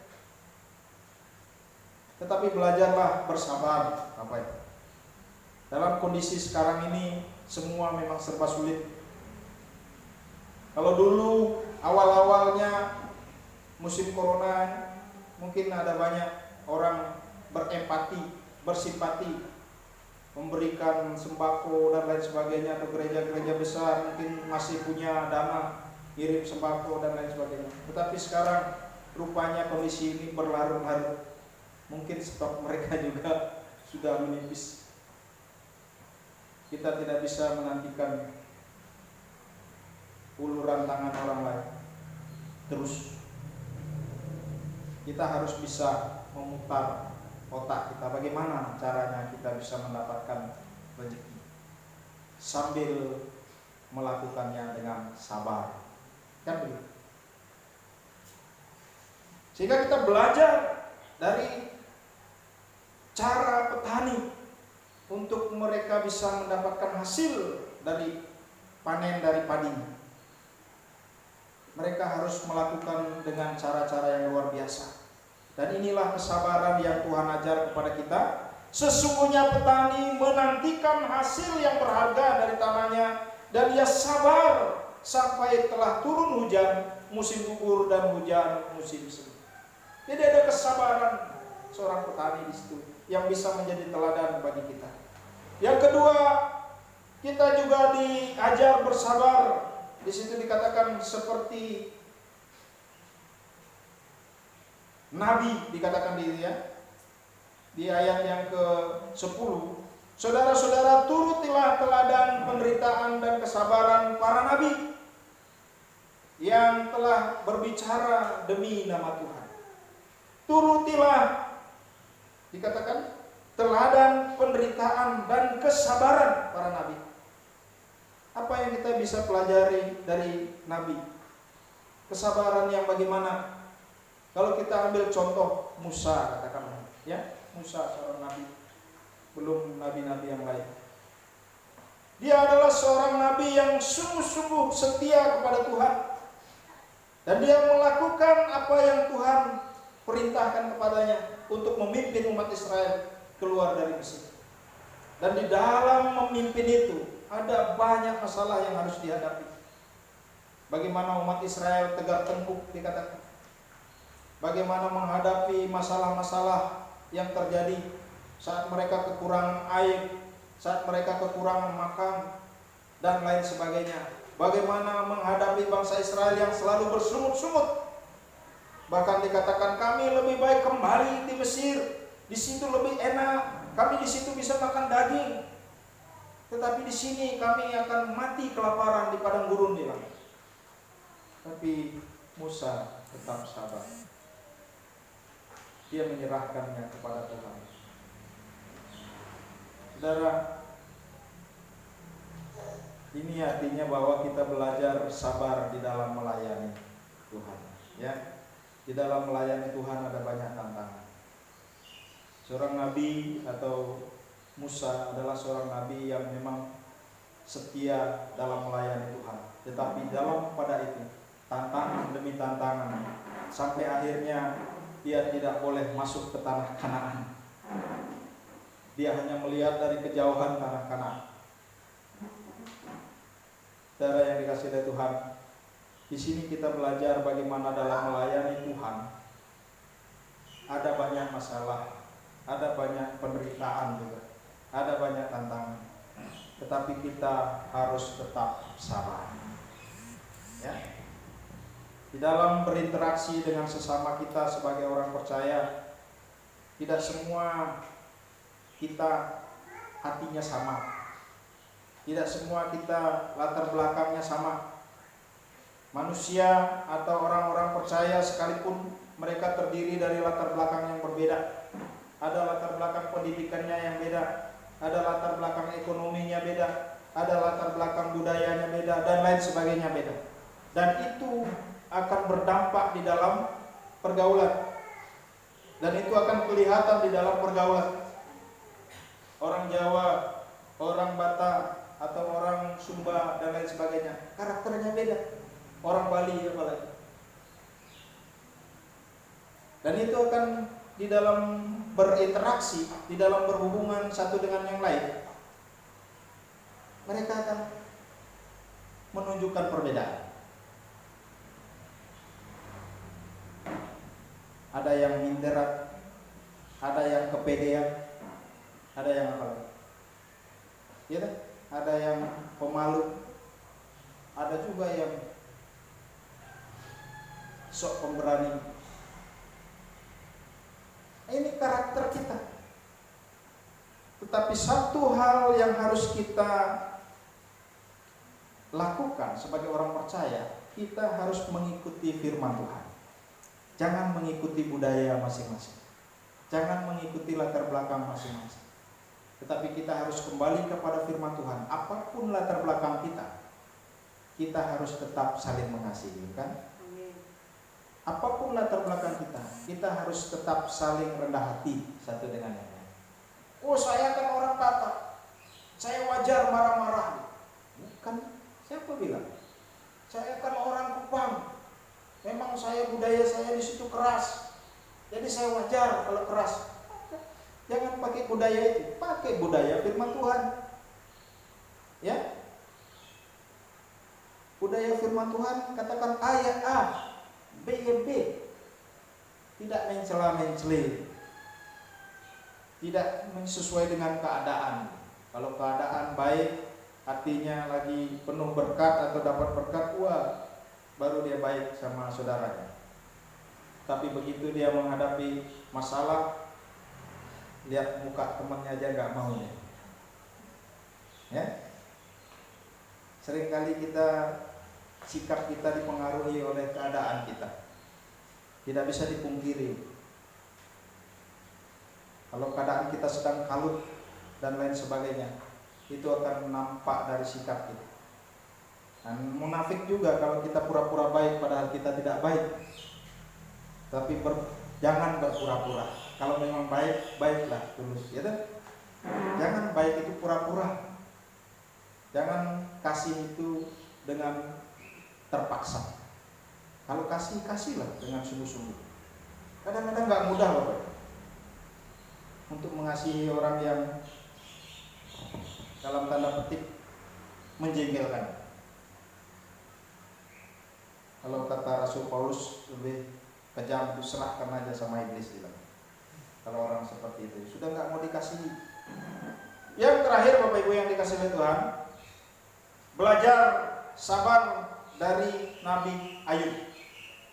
Tetapi belajarlah bersabar, Bapak Ibu. Dalam kondisi sekarang ini semua memang serba sulit. Kalau dulu awal-awalnya musim corona, mungkin ada banyak orang berempati, bersimpati, memberikan sembako dan lain sebagainya, atau gereja-gereja besar mungkin masih punya dana kirim sembako dan lain sebagainya. Tetapi sekarang rupanya kondisi ini berlarut-larut. Mungkin stok mereka juga sudah menipis. Kita tidak bisa menantikan uluran tangan orang lain terus. Kita harus bisa memutar otak kita, bagaimana caranya kita bisa mendapatkan rezeki sambil melakukannya dengan sabar, kan begitu? Sehingga kita belajar dari cara petani mereka bisa mendapatkan hasil dari panen dari padinya. Mereka harus melakukan dengan cara-cara yang luar biasa. Dan inilah kesabaran yang Tuhan ajar kepada kita. Sesungguhnya petani menantikan hasil yang berharga dari tanahnya, dan ia sabar sampai telah turun hujan musim gugur dan hujan musim semi. Jadi ada kesabaran seorang petani di situ yang bisa menjadi teladan bagi kita. Yang kedua, kita juga diajar bersabar. Di situ dikatakan seperti nabi, dikatakan di ayat yang ke-10. Saudara-saudara, turutilah teladan penderitaan dan kesabaran para nabi yang telah berbicara demi nama Tuhan. Turutilah, dikatakan, teladan penderitaan dan kesabaran para nabi. Apa yang kita bisa pelajari dari nabi? Kesabaran yang bagaimana? Kalau kita ambil contoh Musa, katakanlah, ya, Musa seorang nabi, belum nabi-nabi yang lain. Dia adalah seorang nabi yang sungguh-sungguh setia kepada Tuhan, dan dia melakukan apa yang Tuhan perintahkan kepadanya untuk memimpin umat Israel keluar dari Mesir. Dan di dalam memimpin itu ada banyak masalah yang harus dihadapi. Bagaimana umat Israel tegar tengkuk, dikatakan. Bagaimana menghadapi masalah-masalah yang terjadi saat mereka kekurangan air, saat mereka kekurangan makan, dan lain sebagainya. Bagaimana menghadapi bangsa Israel yang selalu bersungut-sungut. Bahkan dikatakan, kami lebih baik kembali di Mesir, di situ lebih enak, kami di situ bisa makan daging. Tetapi di sini kami akan mati kelaparan di padang gurun, dia bilang. Tapi Musa tetap sabar. Dia menyerahkannya kepada Tuhan. Saudara, ini artinya bahwa kita belajar sabar di dalam melayani Tuhan. Ya, di dalam melayani Tuhan ada banyak tantangan. Seorang nabi atau Musa adalah seorang nabi yang memang setia dalam melayani Tuhan. Tetapi dalam pada itu, tantangan demi tantangan, sampai akhirnya dia tidak boleh masuk ke tanah Kanaan. Dia hanya melihat dari kejauhan tanah Kanaan. Saudara yang dikasihi oleh Tuhan, di sini kita belajar bagaimana dalam melayani Tuhan ada banyak masalah, ada banyak penderitaan juga, ada banyak tantangan, tetapi kita harus tetap sabar. Ya. Di dalam berinteraksi dengan sesama kita sebagai orang percaya, tidak semua kita hatinya sama, tidak semua kita latar belakangnya sama. Manusia atau orang-orang percaya sekalipun mereka terdiri dari latar belakang yang berbeda. Ada latar belakang pendidikannya yang beda, ada latar belakang ekonominya beda, ada latar belakang budayanya beda, dan lain sebagainya beda. Dan itu akan berdampak di dalam pergaulan. Dan itu akan kelihatan di dalam pergaulan. Orang Jawa, orang Batak, atau orang Sumba, dan lain sebagainya, karakternya beda. Orang Bali apalagi. Dan itu akan di dalam berinteraksi, di dalam berhubungan satu dengan yang lain, mereka akan menunjukkan perbedaan. Ada yang minderan, ada yang kepedean, ada yang apa lagi? Ya, ada yang pemalu, ada juga yang sok pemberani. Ini karakter kita. Tetapi satu hal yang harus kita lakukan sebagai orang percaya, kita harus mengikuti firman Tuhan. Jangan mengikuti budaya masing-masing, jangan mengikuti latar belakang masing-masing. Tetapi kita harus kembali kepada firman Tuhan. Apapun latar belakang kita, kita harus tetap saling mengasihi, kan? Apapun latar belakang kita harus tetap saling rendah hati satu dengan yang lain. Oh, saya kan orang Batak, marah-marah. Bukan, siapa bilang? Saya kan orang Kupang. Memang budaya saya di situ keras. Jadi saya wajar kalau keras. Jangan pakai budaya itu, pakai budaya firman Tuhan. Ya. Budaya firman Tuhan katakan ayat A, B ya B. Tidak mencela-mencela. Tidak sesuai dengan keadaan. Kalau keadaan baik, hatinya lagi penuh berkat atau dapat berkat, wah, baru dia baik sama saudaranya. Tapi begitu dia menghadapi masalah, lihat muka temannya aja nggak mau nih. Ya, seringkali sikap kita dipengaruhi oleh keadaan kita. Tidak bisa dipungkiri. Kalau keadaan kita sedang kalut dan lain sebagainya, itu akan nampak dari sikap kita. Dan munafik juga kalau kita pura-pura baik padahal kita tidak baik. Tapi jangan berpura-pura. Kalau memang baik, baiklah tulus, ya kan? Jangan baik itu pura-pura. Jangan kasih itu dengan terpaksa. Kalau kasih, kasihlah dengan sungguh-sungguh. Kadang-kadang nggak mudah Bapak untuk mengasihi orang yang dalam tanda petik menjengkelkan. Kalau kata Rasul Paulus, lebih kejam itu serahkan aja sama iblis bilang. Kalau orang seperti itu sudah nggak mau dikasihi. Yang terakhir Bapak Ibu yang dikasihi oleh Tuhan, belajar sabar dari Nabi Ayub.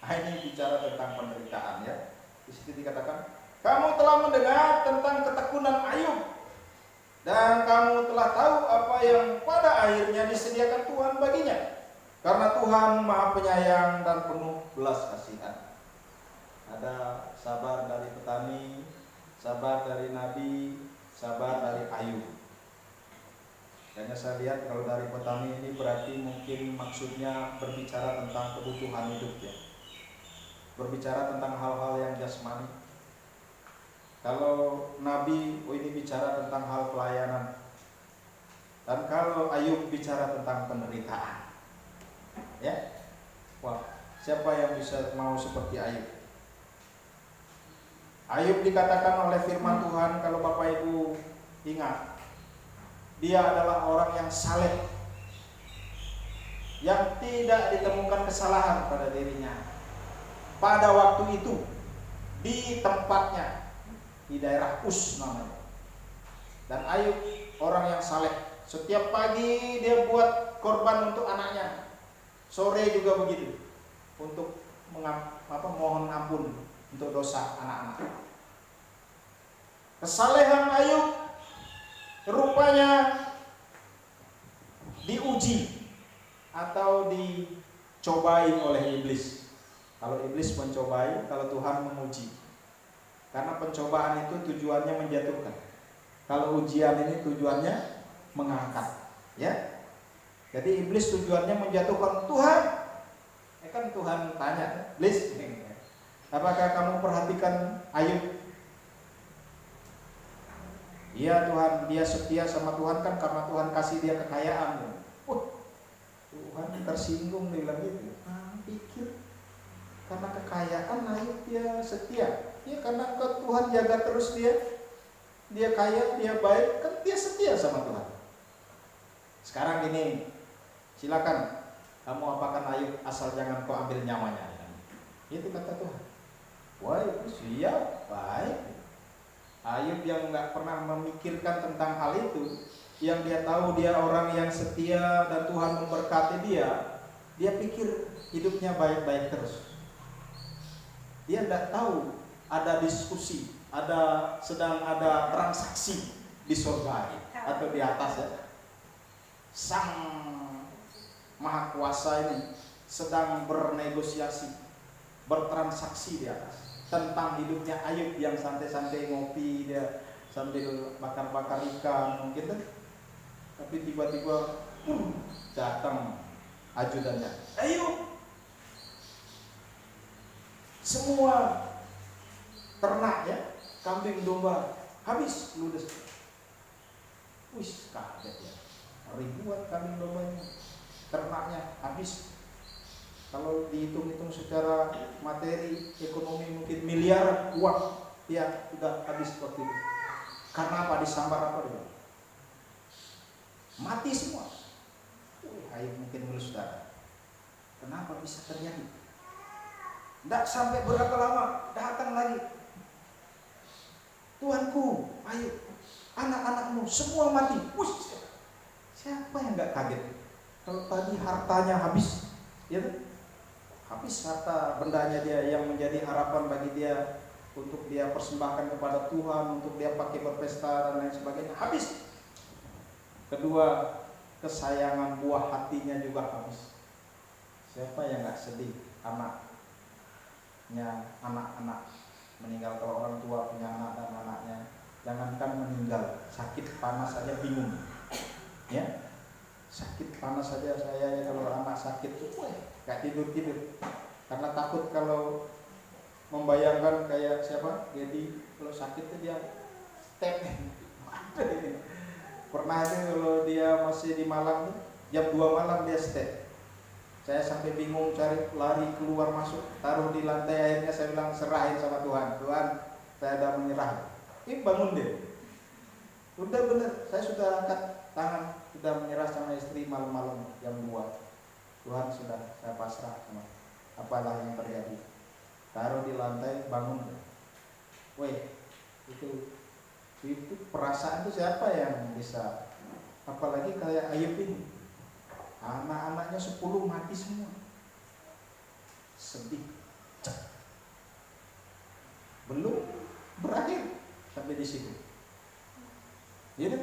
Ini bicara tentang penderitaan ya. Di situ dikatakan, kamu telah mendengar tentang ketekunan Ayub dan kamu telah tahu apa yang pada akhirnya disediakan Tuhan baginya. Karena Tuhan Maha Penyayang dan penuh belas kasihan. Ada sabar dari petani, sabar dari nabi, sabar dari Ayub. Kayaknya saya lihat kalau dari petani ini berarti mungkin maksudnya berbicara tentang kebutuhan hidup ya. Berbicara tentang hal-hal yang jasmani. Kalau nabi, ini bicara tentang hal pelayanan. Dan kalau Ayub bicara tentang penderitaan. Ya. Wah, siapa yang bisa mau seperti Ayub? Ayub dikatakan oleh firman Tuhan, kalau Bapak Ibu ingat, dia adalah orang yang saleh, yang tidak ditemukan kesalahan pada dirinya pada waktu itu di tempatnya, di daerah Us namanya. Dan Ayub orang yang saleh, setiap pagi dia buat korban untuk anaknya, sore juga begitu, untuk mohon ampun untuk dosa anak-anak. Kesalehan Ayub rupanya diuji atau dicobain oleh iblis. Kalau iblis mencobai, kalau Tuhan menguji. Karena pencobaan itu tujuannya menjatuhkan. Kalau ujian ini tujuannya mengangkat, ya. Jadi iblis tujuannya menjatuhkan. Tuhan, kan Tuhan tanya, iblis, apakah kamu perhatikan Ayub? Iya Tuhan, dia setia sama Tuhan kan karena Tuhan kasih dia kekayaan. Tuhan tersinggung, dia bilang gitu. Pikir karena kekayaan Ayub dia setia. Ya karena Tuhan jaga terus dia kaya, dia baik, kan dia setia sama Tuhan. Sekarang gini, silakan kamu apakan Ayub asal jangan kau ambil nyawanya. Itu kata Tuhan. Wah itu siap, baik. Ayub yang nggak pernah memikirkan tentang hal itu, yang dia tahu dia orang yang setia dan Tuhan memberkati dia pikir hidupnya baik-baik terus. Dia tidak tahu ada diskusi, sedang ada transaksi di surga atau di atas ya. Sang Maha Kuasa ini sedang bernegosiasi, bertransaksi di atas tentang hidupnya Ayub yang santai-santai ngopi, dia sambil bakar-bakar ikan mungkin kan. Tapi tiba-tiba datang ajudannya, Ayub, semua ternak ya, kambing domba habis ludes. Wih, kaget ya. ribuan kambing dombanya, ternaknya habis. Kalau dihitung-hitung secara materi ekonomi mungkin miliar uang, ya sudah habis waktu itu. Karena apa? Disambar apa dia? Mati semua. Ayub mungkin menurut saudara, kenapa bisa terjadi? Tidak sampai berapa lama datang lagi, Tuanku, Ayub, anak-anakmu semua mati. Wush, siapa yang nggak kaget? Kalau tadi hartanya habis, ya kan? Habis harta bendanya dia yang menjadi harapan bagi dia untuk dia persembahkan kepada Tuhan, untuk dia pakai berpesta dan lain sebagainya, habis. Kedua, kesayangan buah hatinya juga habis. Siapa yang nggak sedih anak-anak meninggal? Kalau orang tua punya anak dan anaknya, jangankan meninggal, sakit panas saja bingung, ya. Sakit panas saja saya kalau anak sakit nggak tidur karena takut kalau membayangkan kayak siapa jadi kalau sakit tuh dia step. Pernah itu kalau dia masih di Malang jam 2 malam dia step. Saya sampai bingung cari lari keluar masuk, taruh di lantai, akhirnya saya bilang serahin sama Tuhan. Tuhan, saya sudah menyerah. Ini bangun deh. Udah bener, saya sudah angkat tangan, sudah menyerah sama istri malam-malam jam 2. Tuhan sudah saya pasrah sama apalah yang terjadi. Taruh di lantai, bangun. Weh, itu perasaan itu siapa yang bisa? Apalagi kayak Ayub ini, anak-anaknya 10 mati semua, sedih. Belum berakhir sampai di situ. Ya,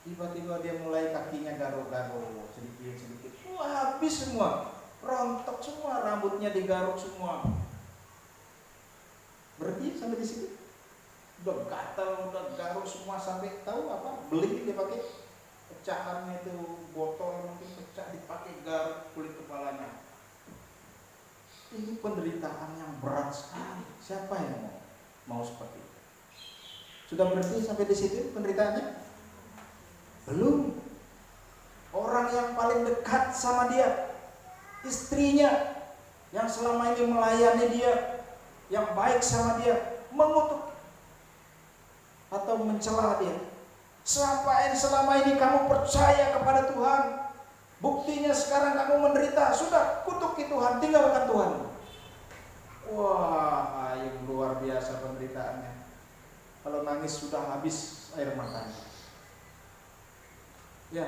tiba-tiba dia mulai kakinya garuk-garuk sedikit-sedikit. Wah, habis semua, rontok semua, rambutnya digaruk semua. Berhenti sampai di situ. Udah gatal, udah garuk semua sampai tahu apa? Beling dia pakai pecahannya itu, botol mungkin pecah dipakai garuk kulit kepalanya. Ini penderitaan yang berat sekali. Siapa yang mau seperti itu? Sudah berhenti sampai di situ penderitaannya? Belum. Orang yang paling dekat sama dia, istrinya yang selama ini melayani dia, yang baik sama dia, mengutuk atau mencela dia. Selama ini kamu percaya kepada Tuhan, buktinya sekarang kamu menderita. Sudah, kutuki Tuhan, tinggalkan Tuhan. Wah, Ayub luar biasa penderitaannya. Kalau nangis sudah habis air matanya. Ya,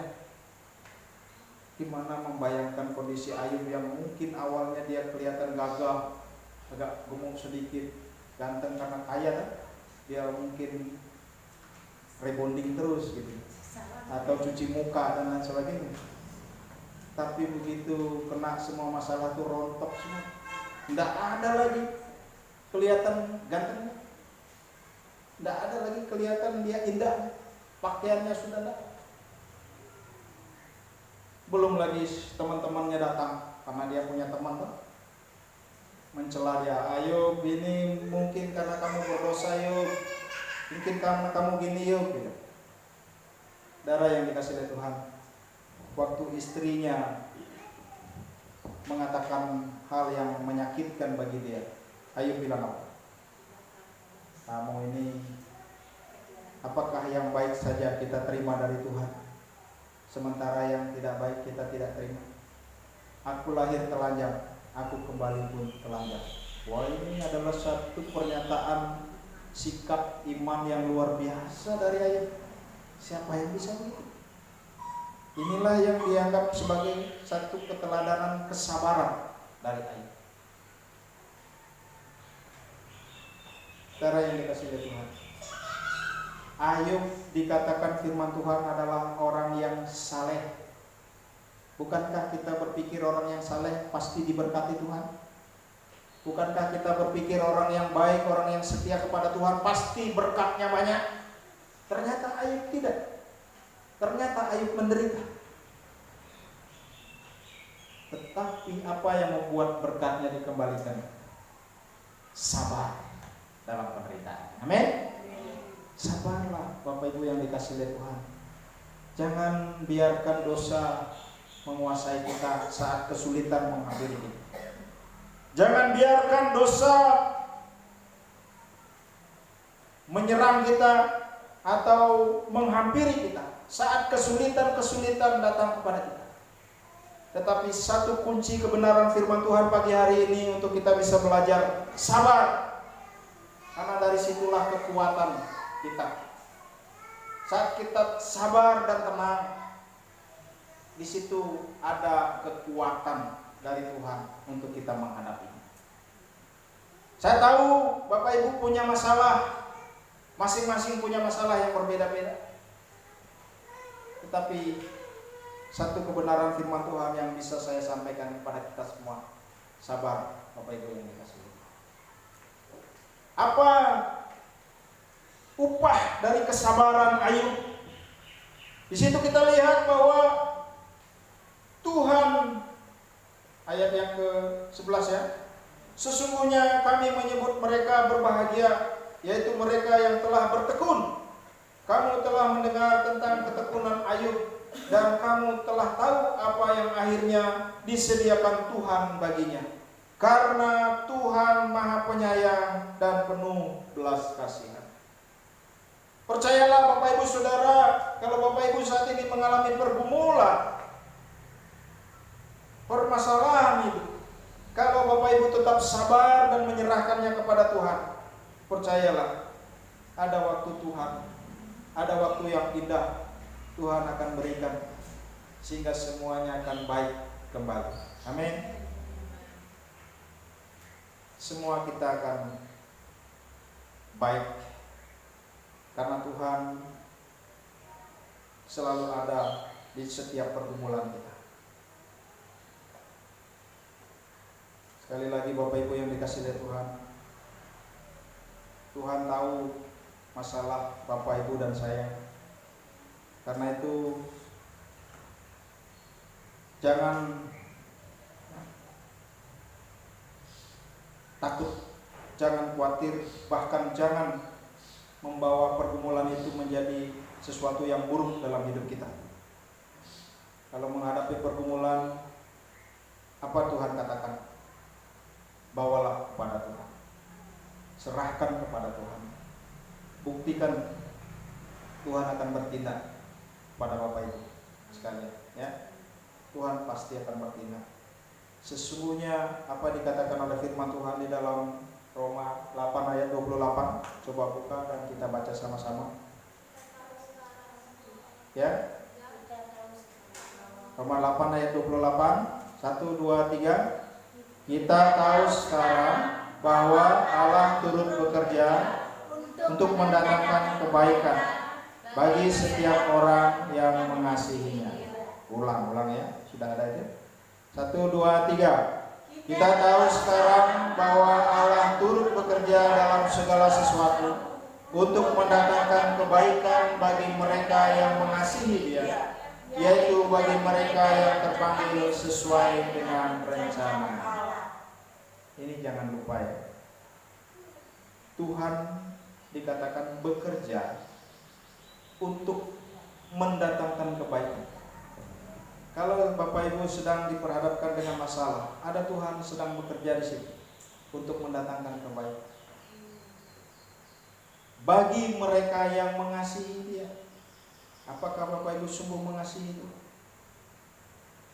gimana membayangkan kondisi Ayub yang mungkin awalnya dia kelihatan gagah, agak gemuk sedikit, ganteng karena kaya kan? Dia mungkin rebonding terus gitu, atau cuci muka dan lain sebagainya. Tapi begitu kena semua masalah tuh rontok semua, tidak ada lagi kelihatan ganteng, tidak ada lagi kelihatan dia indah, pakaiannya sudah tidak. Belum lagi teman-temannya datang karena dia punya teman tuh mencela dia. Ayub, ini mungkin karena kamu berdosa Ayub, mungkin karena kamu gini Ayub gitu. Darah yang dikasih oleh Tuhan, waktu istrinya mengatakan hal yang menyakitkan bagi dia, Ayub bilang apa? Kamu ini, apakah yang baik saja kita terima dari Tuhan, sementara yang tidak baik kita tidak terima? Aku lahir telanjang, aku kembali pun telanjang. Wah, ini adalah satu pernyataan sikap iman yang luar biasa dari Ayub. Siapa yang bisa begitu? Inilah yang dianggap sebagai satu keteladanan kesabaran dari Ayub. Cara yang dikasih oleh Tuhan. Ayub dikatakan firman Tuhan adalah orang yang saleh. Bukankah kita berpikir orang yang saleh pasti diberkati Tuhan? Bukankah kita berpikir orang yang baik, orang yang setia kepada Tuhan pasti berkatnya banyak? Ternyata Ayub tidak. Ternyata Ayub menderita. Tetapi apa yang membuat berkatnya dikembalikan? Sabar dalam penderitaan. Amin. Sabarlah Bapak Ibu yang dikasih oleh Tuhan. Jangan biarkan dosa menguasai kita saat kesulitan menghampiri kita. Jangan biarkan dosa menyerang kita atau menghampiri kita saat kesulitan-kesulitan datang kepada kita. Tetapi satu kunci kebenaran firman Tuhan pagi hari ini untuk kita bisa belajar sabar. Karena dari situlah kekuatan kita. Saat kita sabar dan tenang, di situ ada kekuatan dari Tuhan untuk kita menghadapinya. Saya tahu Bapak Ibu punya masalah, masing-masing punya masalah yang berbeda-beda. Tetapi satu kebenaran firman Tuhan yang bisa saya sampaikan kepada kita semua, sabar Bapak Ibu yang dikasihi. Apa upah dari kesabaran Ayub? Di situ kita lihat bahwa Tuhan, ayat yang ke-11 ya, sesungguhnya kami menyebut mereka berbahagia, yaitu mereka yang telah bertekun. Kamu telah mendengar tentang ketekunan Ayub, dan kamu telah tahu apa yang akhirnya disediakan Tuhan baginya. Karena Tuhan Maha Penyayang dan penuh belas kasihan. Percayalah Bapak Ibu Saudara, kalau Bapak Ibu saat ini mengalami pergumulan, permasalahan hidup, kalau Bapak Ibu tetap sabar dan menyerahkannya kepada Tuhan, percayalah ada waktu Tuhan, ada waktu yang indah Tuhan akan berikan, sehingga semuanya akan baik kembali. Amin. Semua kita akan baik karena Tuhan selalu ada di setiap pergumulan kita. Sekali lagi Bapak Ibu yang dikasihi oleh Tuhan, Tuhan tahu masalah Bapak Ibu dan saya. Karena itu jangan takut, jangan khawatir, bahkan jangan membawa pergumulan itu menjadi sesuatu yang buruk dalam hidup kita. Kalau menghadapi pergumulan, apa Tuhan katakan? Bawalah kepada Tuhan, serahkan kepada Tuhan, buktikan Tuhan akan bertindak pada Bapak Ibu sekalian, ya. Tuhan pasti akan bertindak. Sesungguhnya apa dikatakan oleh firman Tuhan di dalam Roma 8 ayat 28. Coba buka dan kita baca sama-sama. Ya. Roma 8 ayat 28. 1, 2, 3. Kita tahu sekarang bahwa Allah turut bekerja untuk mendatangkan kebaikan bagi setiap orang yang mengasihinya. Ulang ya, sudah ada itu. 1, 2, 3. Kita tahu sekarang bahwa Allah turut bekerja dalam segala sesuatu untuk mendatangkan kebaikan bagi mereka yang mengasihi Dia, yaitu bagi mereka yang terpanggil sesuai dengan rencana. Ini jangan lupa ya. Tuhan dikatakan bekerja untuk mendatangkan kebaikan. Kalau Bapak Ibu sedang diperhadapkan dengan masalah, ada Tuhan sedang bekerja di situ untuk mendatangkan kebaikan bagi mereka yang mengasihi Dia. Apakah Bapak Ibu sungguh mengasihi itu?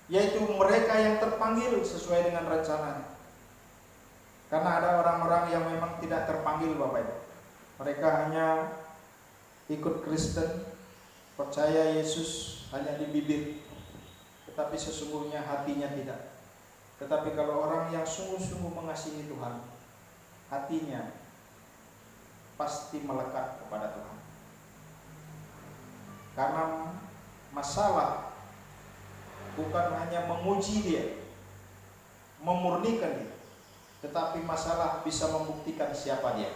Yaitu mereka yang terpanggil sesuai dengan rencananya. Karena ada orang-orang yang memang tidak terpanggil Bapak Ibu. Mereka hanya ikut Kristen, percaya Yesus hanya di bibir, tetapi sesungguhnya hatinya tidak. Tetapi kalau orang yang sungguh-sungguh mengasihi Tuhan, hatinya pasti melekat kepada Tuhan. Karena masalah bukan hanya menguji dia, memurnikan dia, tetapi masalah bisa membuktikan siapa dia.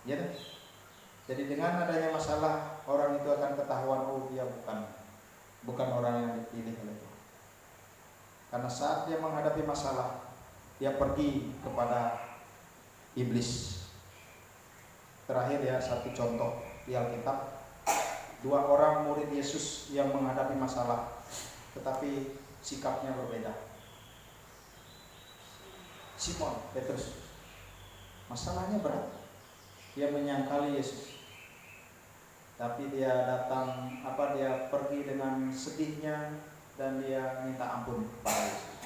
Ya, jadi dengan adanya masalah, orang itu akan ketahuan, oh dia bukan orang yang dipilih oleh Tuhan. Karena saat dia menghadapi masalah, dia pergi kepada iblis. Terakhir ya, satu contoh di Alkitab, Dua orang murid Yesus yang menghadapi masalah, tetapi sikapnya berbeda. Simon Petrus, masalahnya berat. Dia menyangkali Yesus, tapi dia datang, dia pergi dengan sedihnya dan dia minta ampun pada Yesus.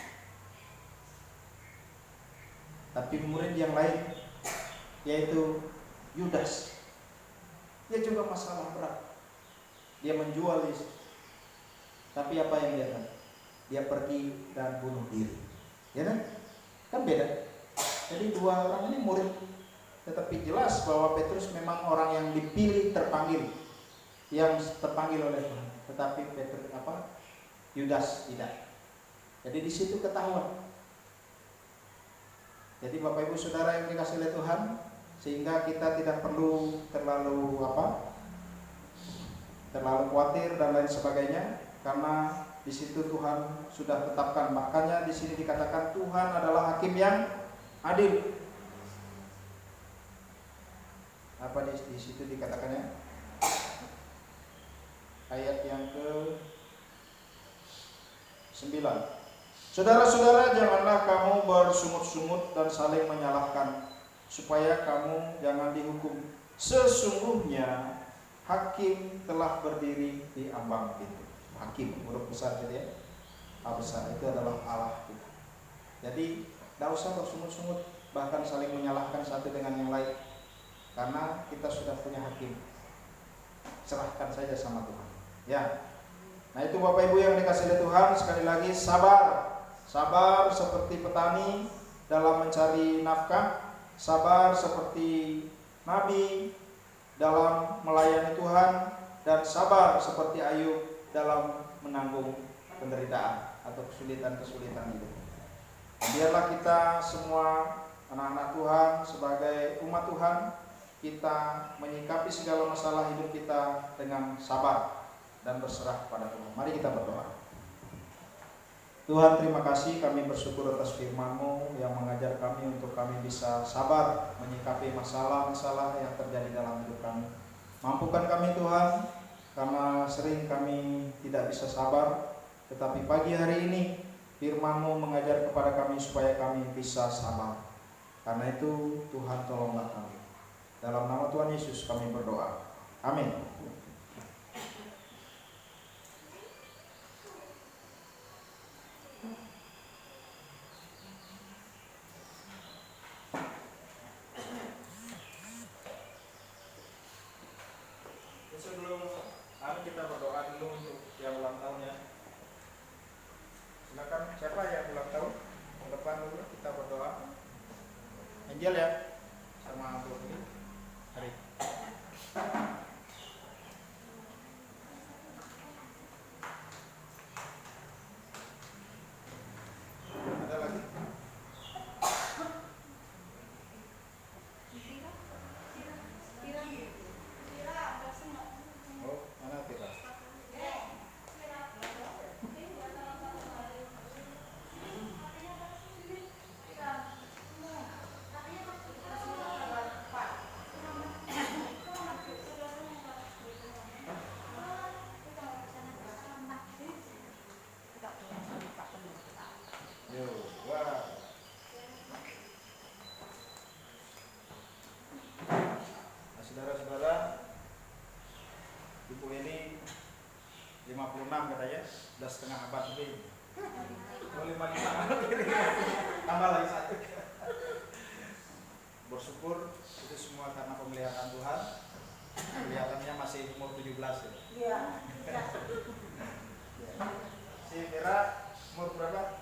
Tapi murid yang lain, yaitu Yudas, dia juga masalah berat. Dia menjual Yesus. Tapi apa yang dia lakukan? Dia pergi dan bunuh diri. Ya kan? Kan beda. Jadi dua orang ini murid, tetapi jelas bahwa Petrus memang orang yang dipilih, terpanggil, yang terpanggil oleh Tuhan. Tetapi Yudas tidak. Jadi di situ ketahuan. Jadi Bapak Ibu Saudara yang dikasihi oleh Tuhan, sehingga kita tidak perlu terlalu khawatir dan lain sebagainya, karena di situ Tuhan sudah tetapkan. Makanya di sini dikatakan Tuhan adalah hakim yang adil. Apa di situ dikatakannya? Ayat yang ke-9. Saudara-saudara, janganlah kamu bersungut-sungut dan saling menyalahkan, supaya kamu jangan dihukum. Sesungguhnya hakim telah berdiri di ambang pintu. Hakim, huruf besar gitu ya. A besar itu adalah Allah kita. Jadi tidak usah bersungut-sungut, bahkan saling menyalahkan satu dengan yang lain, karena kita sudah punya hakim. Serahkan saja sama Tuhan. Ya. Nah itu Bapak Ibu yang dikasihi Tuhan, sekali lagi sabar. Sabar seperti petani dalam mencari nafkah, sabar seperti nabi dalam melayani Tuhan, dan sabar seperti Ayub dalam menanggung penderitaan atau kesulitan-kesulitan hidup. Biarlah kita semua anak-anak Tuhan sebagai umat Tuhan, kita menyikapi segala masalah hidup kita dengan sabar dan berserah pada Tuhan. Mari kita berdoa. Tuhan, terima kasih, kami bersyukur atas firman-Mu yang mengajar kami untuk kami bisa sabar menyikapi masalah-masalah yang terjadi dalam hidup kami. Mampukan kami Tuhan, karena sering kami tidak bisa sabar, tetapi pagi hari ini firman-Mu mengajar kepada kami supaya kami bisa sabar. Karena itu Tuhan, tolonglah kami. Dalam nama Tuhan Yesus kami berdoa. Amin. Sebelum kita berdoa dulu untuk yang ulang tahun ya. Silakan, siapa yang ulang tahun? Ke depan dulu kita berdoa. Angel ya, sama Bu ini. Mari. Ada lagi? Oh, mana kita? Yo, wah. Nah, saudara-saudara, Ibu ini 56 katanya, sudah setengah abad lebih. Oh, 55. Tambah lagi satu. Bersyukur itu semua karena pemeliharaan Tuhan. Kelihatannya masih umur 17 ya. Iya. Si Vera umur berapa?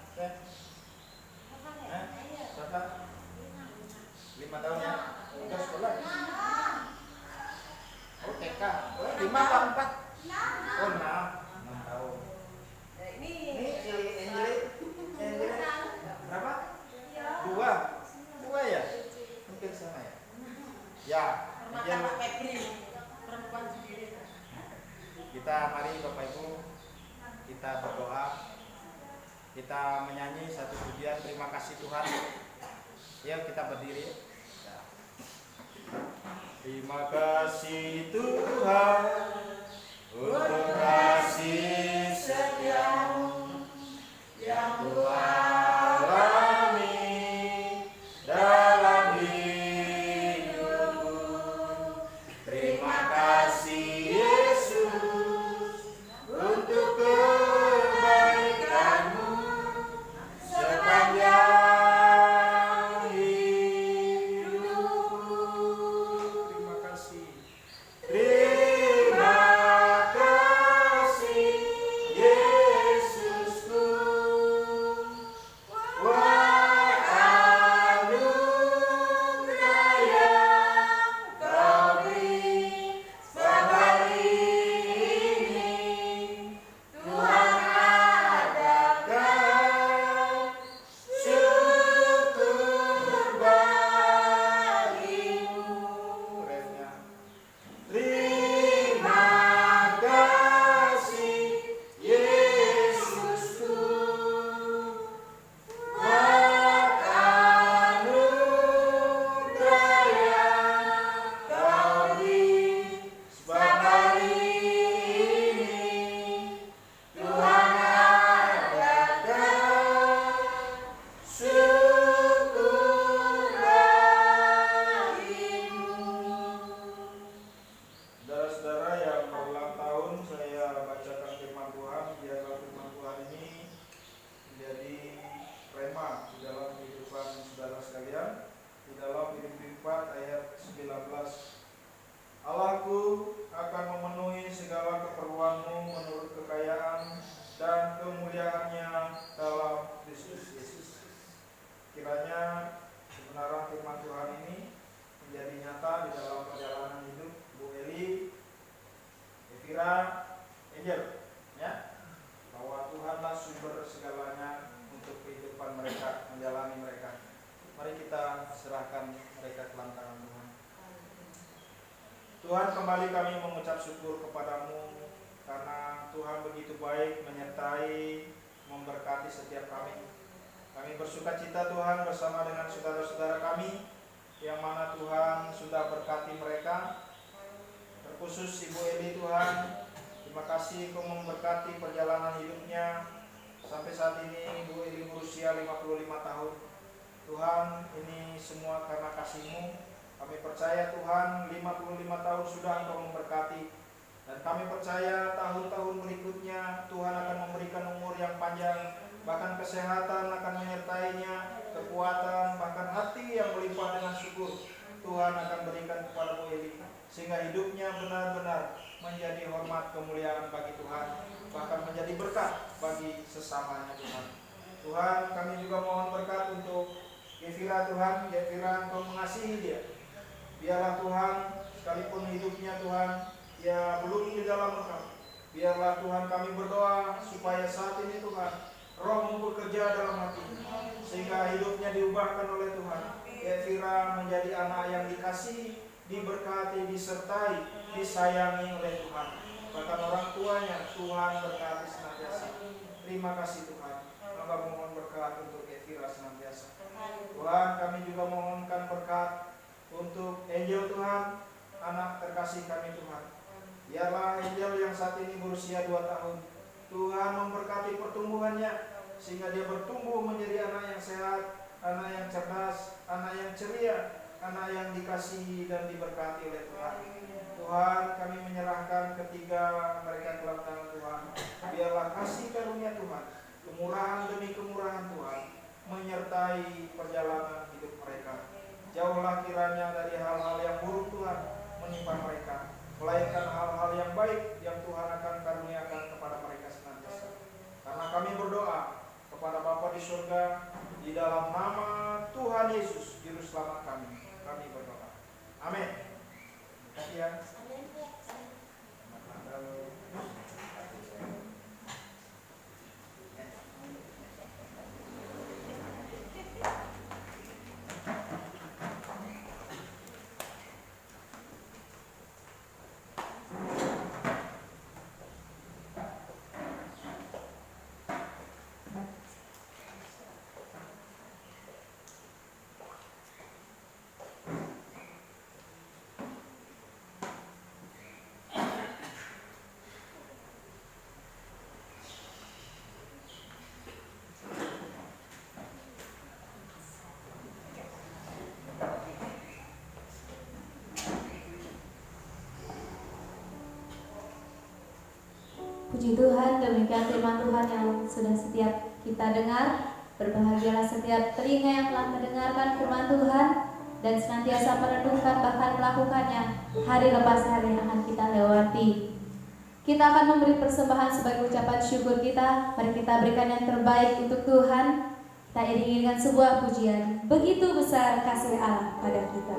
Berapa? 5 tahun ya? Udah sekolah? Oh TK? Oh 5 atau 4? Oh 6 tahun. Ini si Angel berapa? 2 ya? Mungkin sama ya? Ya, Angel. Kita mari Bapak Ibu, kita berdoa, kita menyanyi satu pujian terima kasih Tuhan. Yuk kita berdiri. Terima kasih Tuhan untuk kasih setiamu yang ku alami dalam hidupku. Terima kasih Yesus untuk kebaikanmu sepanjang hidupku. Terima kasih. Terima kasih Yesusku. Wah, anugerah yang Kau beri sehari ini, Tuhan adakan syukur bagimu. Refnya. Terima kasih Yesusku. Wah, anugerah yang Kau beri sebab hari ini Tuhan adakan syukur bagimu. Saudara-saudara yang berulang tahun, saya bacakan firman Tuhan. Biarlah firman Tuhan ini menjadi rema di dalam kehidupan saudara sekalian. Di dalam Filipi 4 ayat 19, Allahku akan memenuhi segala keperluanmu menurut kekayaan dan kemuliaannya dalam Kristus Yesus. Kiranya kebenaran firman Tuhan ini menjadi nyata di dalam perjalanan hidup Bu Eli, Evira, Angel, ya, bahwa Tuhanlah sumber segalanya untuk kehidupan mereka, menjalani mereka. Mari kita serahkan mereka ke dalam tangan Tuhan. Tuhan, kembali kami mengucap syukur kepadamu karena Tuhan begitu baik menyertai, memberkati setiap kami. Kami bersuka cita Tuhan bersama dengan saudara-saudara kami yang mana Tuhan sudah berkati mereka. Terkhusus Ibu Eli Tuhan, terima kasih Kau memberkati perjalanan hidupnya. Sampai saat ini Ibu Eli berusia 55 tahun. Tuhan, ini semua karena kasih-Mu. Kami percaya Tuhan 55 tahun sudah Engkau memberkati. Dan kami percaya tahun-tahun berikutnya Tuhan akan memberikan umur yang panjang, bahkan kesehatan akan menyertainya, kekuatan, bahkan hati yang melimpah dengan syukur Tuhan akan berikan kepada Bu Eli, sehingga hidupnya benar-benar menjadi hormat kemuliaan bagi Tuhan, bahkan menjadi berkat bagi sesamanya Tuhan. Tuhan, kami juga mohon berkat untuk Evira Tuhan. Evira, Engkau mengasihi dia. Biarlah Tuhan, sekalipun hidupnya Tuhan, ya belum di dalam Engkau. Biarlah Tuhan kami berdoa supaya saat ini Tuhan, Roh-Mu bekerja dalam hatinya, sehingga hidupnya diubahkan oleh Tuhan. Evira menjadi anak yang dikasihi, diberkati, disertai, disayangi oleh Tuhan. Bahkan orang tuanya Tuhan berkati senantiasa. Terima kasih Tuhan. Maka mohon berkat untuk Evira senantiasa. Tuhan, kami juga mohonkan berkat untuk Angel Tuhan, anak terkasih kami Tuhan. Biarlah Angel yang saat ini berusia 2 tahun, Tuhan memberkati pertumbuhannya, sehingga dia bertumbuh menjadi anak yang sehat, anak yang cerdas, anak yang ceria, anak yang dikasihi dan diberkati oleh Tuhan. Tuhan, kami menyerahkan ketiga mereka ke dalam tangan Tuhan. Biarlah kasih karunia Tuhan, kemurahan demi kemurahan Tuhan, menyertai perjalanan hidup mereka. Jauhlah kiranya dari hal-hal yang buruk Tuhan menimpa mereka, melainkan hal-hal yang baik yang Tuhan akan karuniakan kepada mereka senantiasa. Karena kami berdoa kepada Bapa di surga, di dalam nama Tuhan Yesus, Juru Selamat kami berdoa. Amin. Terima kasih ya. Puji Tuhan, demikian firman Tuhan yang sudah setiap kita dengar. Berbahagialah setiap telinga yang telah mendengarkan firman Tuhan dan senantiasa merenungkan bahkan melakukannya hari lepas hari yang akan kita lewati. Kita akan memberi persembahan sebagai ucapan syukur kita. Mari kita berikan yang terbaik untuk Tuhan. Kita iringi dengan sebuah pujian. Begitu besar kasih Allah pada kita.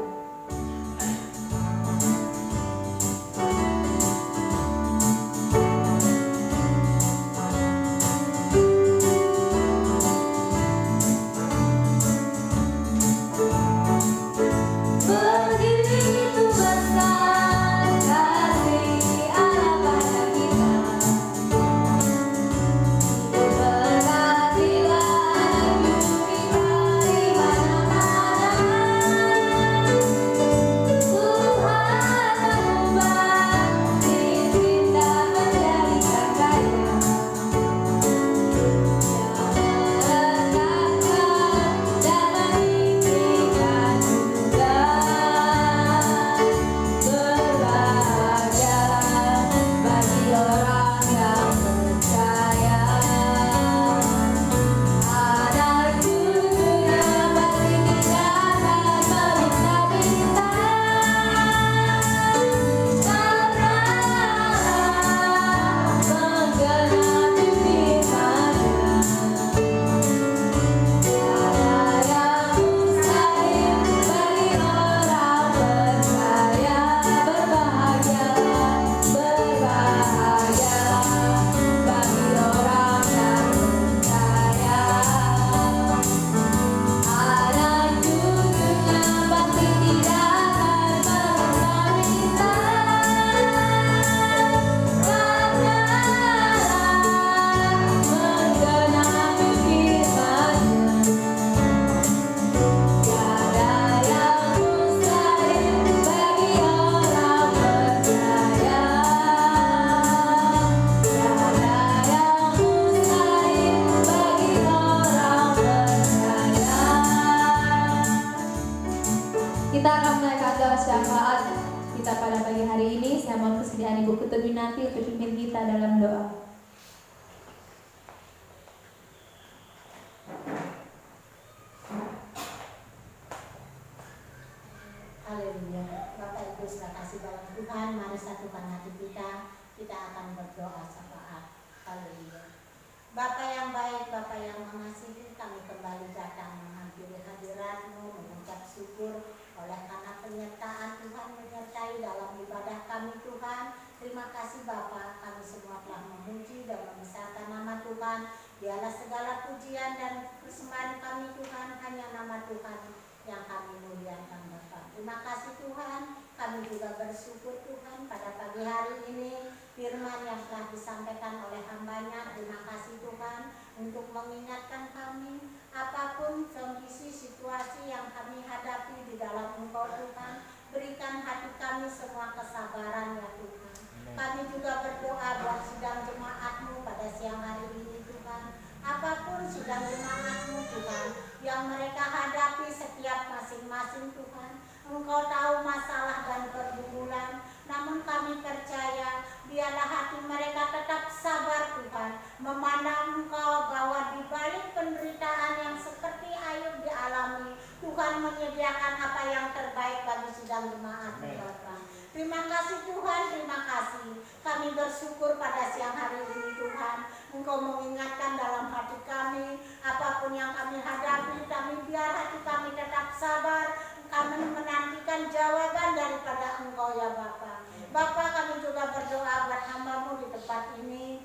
Kita akan menaikkan doa syafaat kita pada pagi hari ini. Saya mohon kesediaan Ibu Kutuminati untuk pimpin kita dalam doa. Haleluya. Bapak Ibu sudah kasih dalam Tuhan, mari satukan hati kita akan berdoa syafaat. Haleluya. Bapa yang baik, Bapa yang mengasihi, kami kembali datang menghampiri hadirat-Mu, mengucap syukur oleh karena penyertaan Tuhan menyertai dalam ibadah kami Tuhan. Terima kasih Bapa, kami semua telah memuji dan membesarkan nama Tuhan. Biarlah segala pujian dan persembahan kami Tuhan, hanya nama Tuhan yang kami muliakan Bapa. Terima kasih Tuhan, kami juga bersyukur Tuhan pada pagi hari ini firman yang telah disampaikan oleh hamba-Nya. Terima kasih Tuhan untuk mengingatkan kami apapun kondisi situasi yang kami hadapi di dalam Engkau Tuhan, berikan hati kami semua kesabaran ya Tuhan. Kami juga berdoa buat sidang jemaat-Mu pada siang hari ini Tuhan. Apapun sidang jemaat-Mu Tuhan yang mereka hadapi setiap masing-masing Tuhan, Engkau tahu masalah dan pergumulan, namun kami percaya biarlah hati mereka tetap sabar Tuhan, memandang Engkau bahwa di balik penderitaan yang seperti Ayub dialami, Tuhan menyediakan apa yang terbaik bagi sidang jemaat Tuhan. Terima kasih Tuhan, terima kasih. Kami bersyukur pada siang hari ini Tuhan, Engkau mengingatkan dalam hati kami, apapun yang kami hadapi, biar hati kami tetap sabar. Kami menantikan jawaban daripada Engkau ya Bapa. Bapa, kami juga berdoa buat hamba-Mu di tempat ini.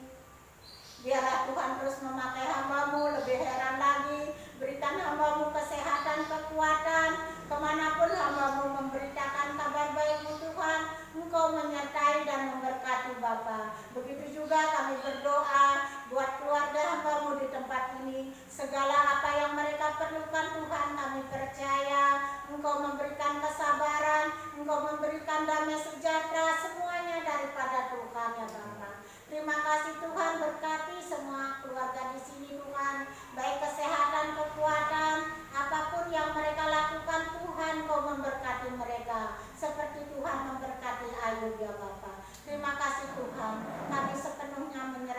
Biarlah Tuhan terus memakai hamba-Mu lebih heran lagi. Berikan hamba-Mu kesehatan, kekuatan. Kemanapun hamba-Mu memberitakan kabar baik-Mu Tuhan, Engkau menyertai dan memberkati Bapa. Begitu juga kami berdoa buat keluarga hamba-Mu di tempat ini. Segala apa yang mereka perlukan Tuhan, kami percaya Engkau memberikan kesabaran, Engkau memberikan damai sejahtera, semuanya daripada Tuhan ya Bapa. Terima kasih Tuhan, berkati semua keluarga di sini Tuhan, baik kesehatan, kekuatan, apapun yang mereka lakukan Tuhan, Kau memberkati mereka seperti Tuhan memberkati Ayub ya Bapa. Terima kasih Tuhan, kami sepenuhnya menyerahkan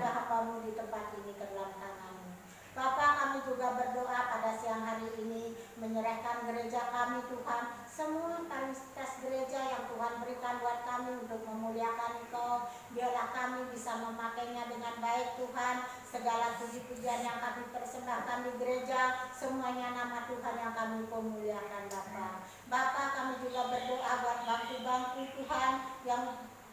keluarga hamba-Mu di tempat ini ke dalam tangan-Mu. Bapa, kami juga berdoa pada siang hari ini menyerahkan gereja kami Tuhan, semua fasilitas gereja yang Tuhan berikan buat kami untuk memuliakan Engkau. Biarlah kami bisa memakainya dengan baik Tuhan. Segala puji-pujian yang kami persembahkan di gereja, semuanya nama Tuhan yang kami pemuliakan Bapa. Bapa, kami juga berdoa buat bangku-bangku Tuhan yang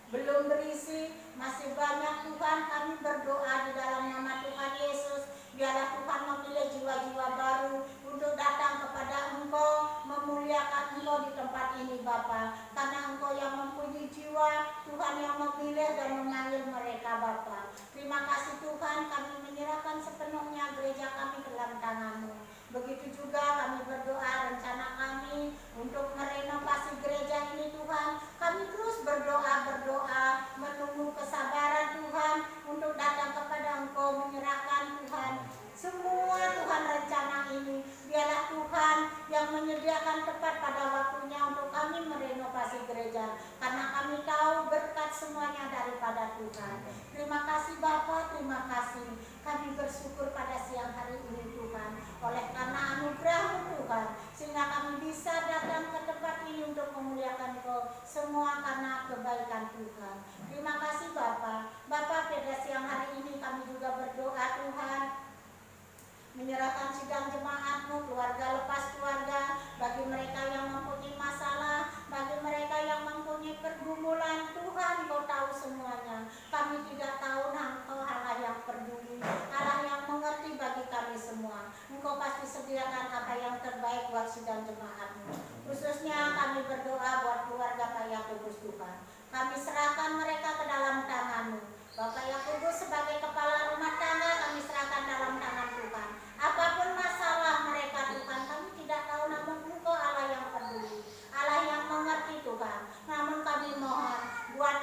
belum berisi, masih banyak Tuhan. Kami berdoa di dalam nama Tuhan Yesus, biarlah Tuhan memilih jiwa-jiwa baru untuk datang kepada Engkau, memuliakan Engkau di tempat ini Bapa. Karena Engkau yang mempunyai jiwa, Tuhan yang memilih dan memanggil mereka Bapa. Terima kasih Tuhan, kami menyerahkan sepenuhnya gereja kami ke dalam tangan-Mu. Begitu juga kami berdoa rencana kami untuk merenovasi gereja ini Tuhan. Kami terus berdoa menunggu kesabaran Tuhan untuk datang kepada Engkau, menyerahkan Tuhan semua Tuhan rencana ini. Biarlah Tuhan yang menyediakan tepat pada waktunya untuk kami merenovasi gereja, karena kami tahu berkat semuanya daripada Tuhan. Terima kasih Bapa, terima kasih. Kami bersyukur pada siang hari ini Tuhan, oleh karena anugerah-Mu Tuhan, sehingga kami bisa datang ke tempat ini untuk memuliakan Engkau, semua karena kebaikan Tuhan. Terima kasih Bapa. Bapa, pada siang hari ini kami juga berdoa Tuhan, menyerahkan sidang jemaat-Mu, keluarga lepas keluarga, bagi mereka yang mempunyai masalah, bagi mereka yang mempunyai pergumulan, Tuhan Kau tahu semuanya. Kami tidak tahu, Engkau Allah yang peduli, Allah yang mengerti bagi kami semua. Engkau pasti sediakan apa yang terbaik buat sidang jemaat-Mu. Khususnya kami berdoa buat keluarga Pak Yakubus Tuhan. Kami serahkan mereka ke dalam tangan-Mu. Bapak Yakubus sebagai kepala rumah tangga kami serahkan dalam tangan Tuhan. Apapun masalah mereka Tuhan, kami tidak tahu, namun Engkau Allah yang peduli, Allah yang mengerti Tuhan. Namun kami mohon buat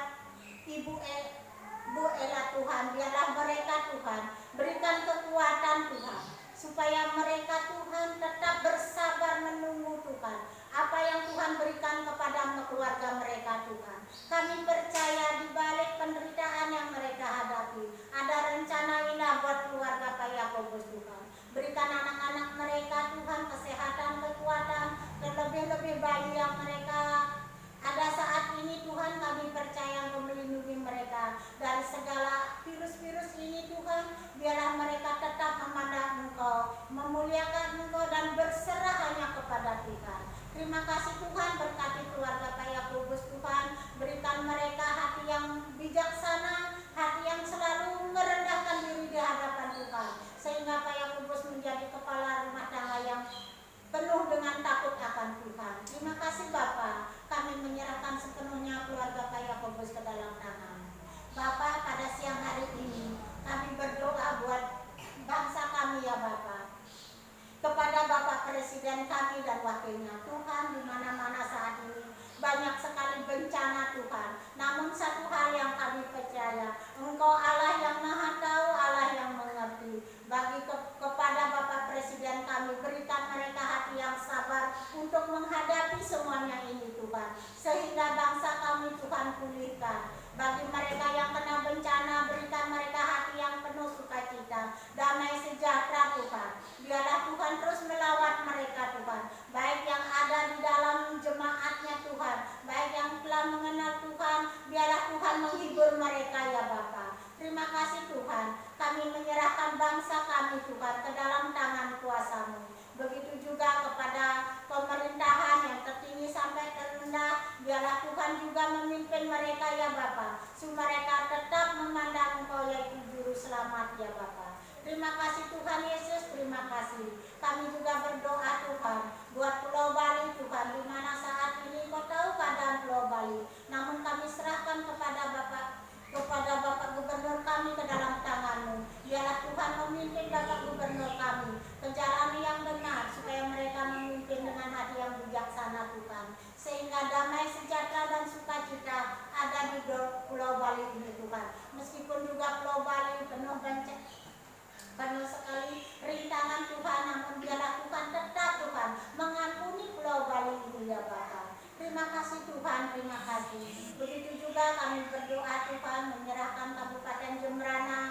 Bu Ella Tuhan, biarlah mereka Tuhan berikan kekuatan Tuhan, supaya mereka Tuhan tetap bersabar menunggu Tuhan apa yang Tuhan berikan kepada keluarga mereka Tuhan. Kami percaya di balik penderitaan yang mereka hadapi, ada rencana indah buat keluarga Pak Yakobus Tuhan. Berikan anak-anak mereka Tuhan kesehatan, kekuatan, terlebih-lebih bayi yang mereka ada saat ini Tuhan. Kami percaya Engkau melindungi mereka dari segala virus-virus ini Tuhan. Biarlah mereka tetap memandang Engkau, memuliakan Engkau, dan berserah hanya kepada Tuhan. Terima kasih Tuhan, berkati keluarga Pak Yakubus Tuhan. Berikan mereka hati yang bijaksana, hati yang selalu merendahkan diri di hadapan Tuhan, sehingga Pak Yakubus menjadi kepala rumah tangga yang penuh dengan takut akan Tuhan. Terima kasih Bapa, kami menyerahkan sepenuhnya keluarga Pak Yakobus ke dalam tangan Bapa. Pada siang hari ini kami berdoa buat bangsa kami ya Bapa, kepada Bapak Presiden kami dan wakilnya Tuhan. Di mana-mana saat ini banyak sekali bencana Tuhan, namun satu hal yang kami percaya, Engkau Allah yang Maha Tahu, Allah yang mengerti. Kepada Bapak Presiden kami, berikan mereka hati yang sabar untuk menghadapi semuanya ini Tuhan, sehingga bangsa kami Tuhan pulihkan. Bagi mereka yang kena bencana, berikan mereka hati yang penuh sukacita, damai sejahtera Tuhan. Biarlah Tuhan terus melawat mereka Tuhan, baik yang ada di dalam jemaatnya Tuhan, baik yang telah mengenal Tuhan. Biarlah Tuhan menghibur mereka ya Bapa. Terima kasih Tuhan, kami menyerahkan bangsa kami Tuhan ke dalam tangan kuasa-Mu. Begitu juga kepada pemerintahan yang tertinggi sampai terendah, biarlah Tuhan juga memimpin mereka ya Bapa, supaya mereka tetap memandang Engkau yaitu Juru Selamat ya Bapa. Terima kasih Tuhan Yesus, terima kasih. Kami juga berdoa Tuhan buat Pulau Bali Tuhan, di mana saat ini Kau tahu keadaan Pulau Bali, namun kami serahkan kepada Bapak Gubernur kami ke dalam tangan-Mu. Biarlah Tuhan memimpin Bapak Gubernur kami ke jalan yang benar, supaya mereka memimpin dengan hati yang bijaksana Tuhan, sehingga damai sejahtera dan sukacita ada di Pulau Bali ini Tuhan. Meskipun juga Pulau Bali penuh sekali rintangan Tuhan, namun biarlah Tuhan tetap Tuhan mengampuni Pulau Bali ini ya Bapa. Terima kasih Tuhan, terima kasih. Begitu juga kami berdoa Tuhan, menyerahkan Kabupaten Jembrana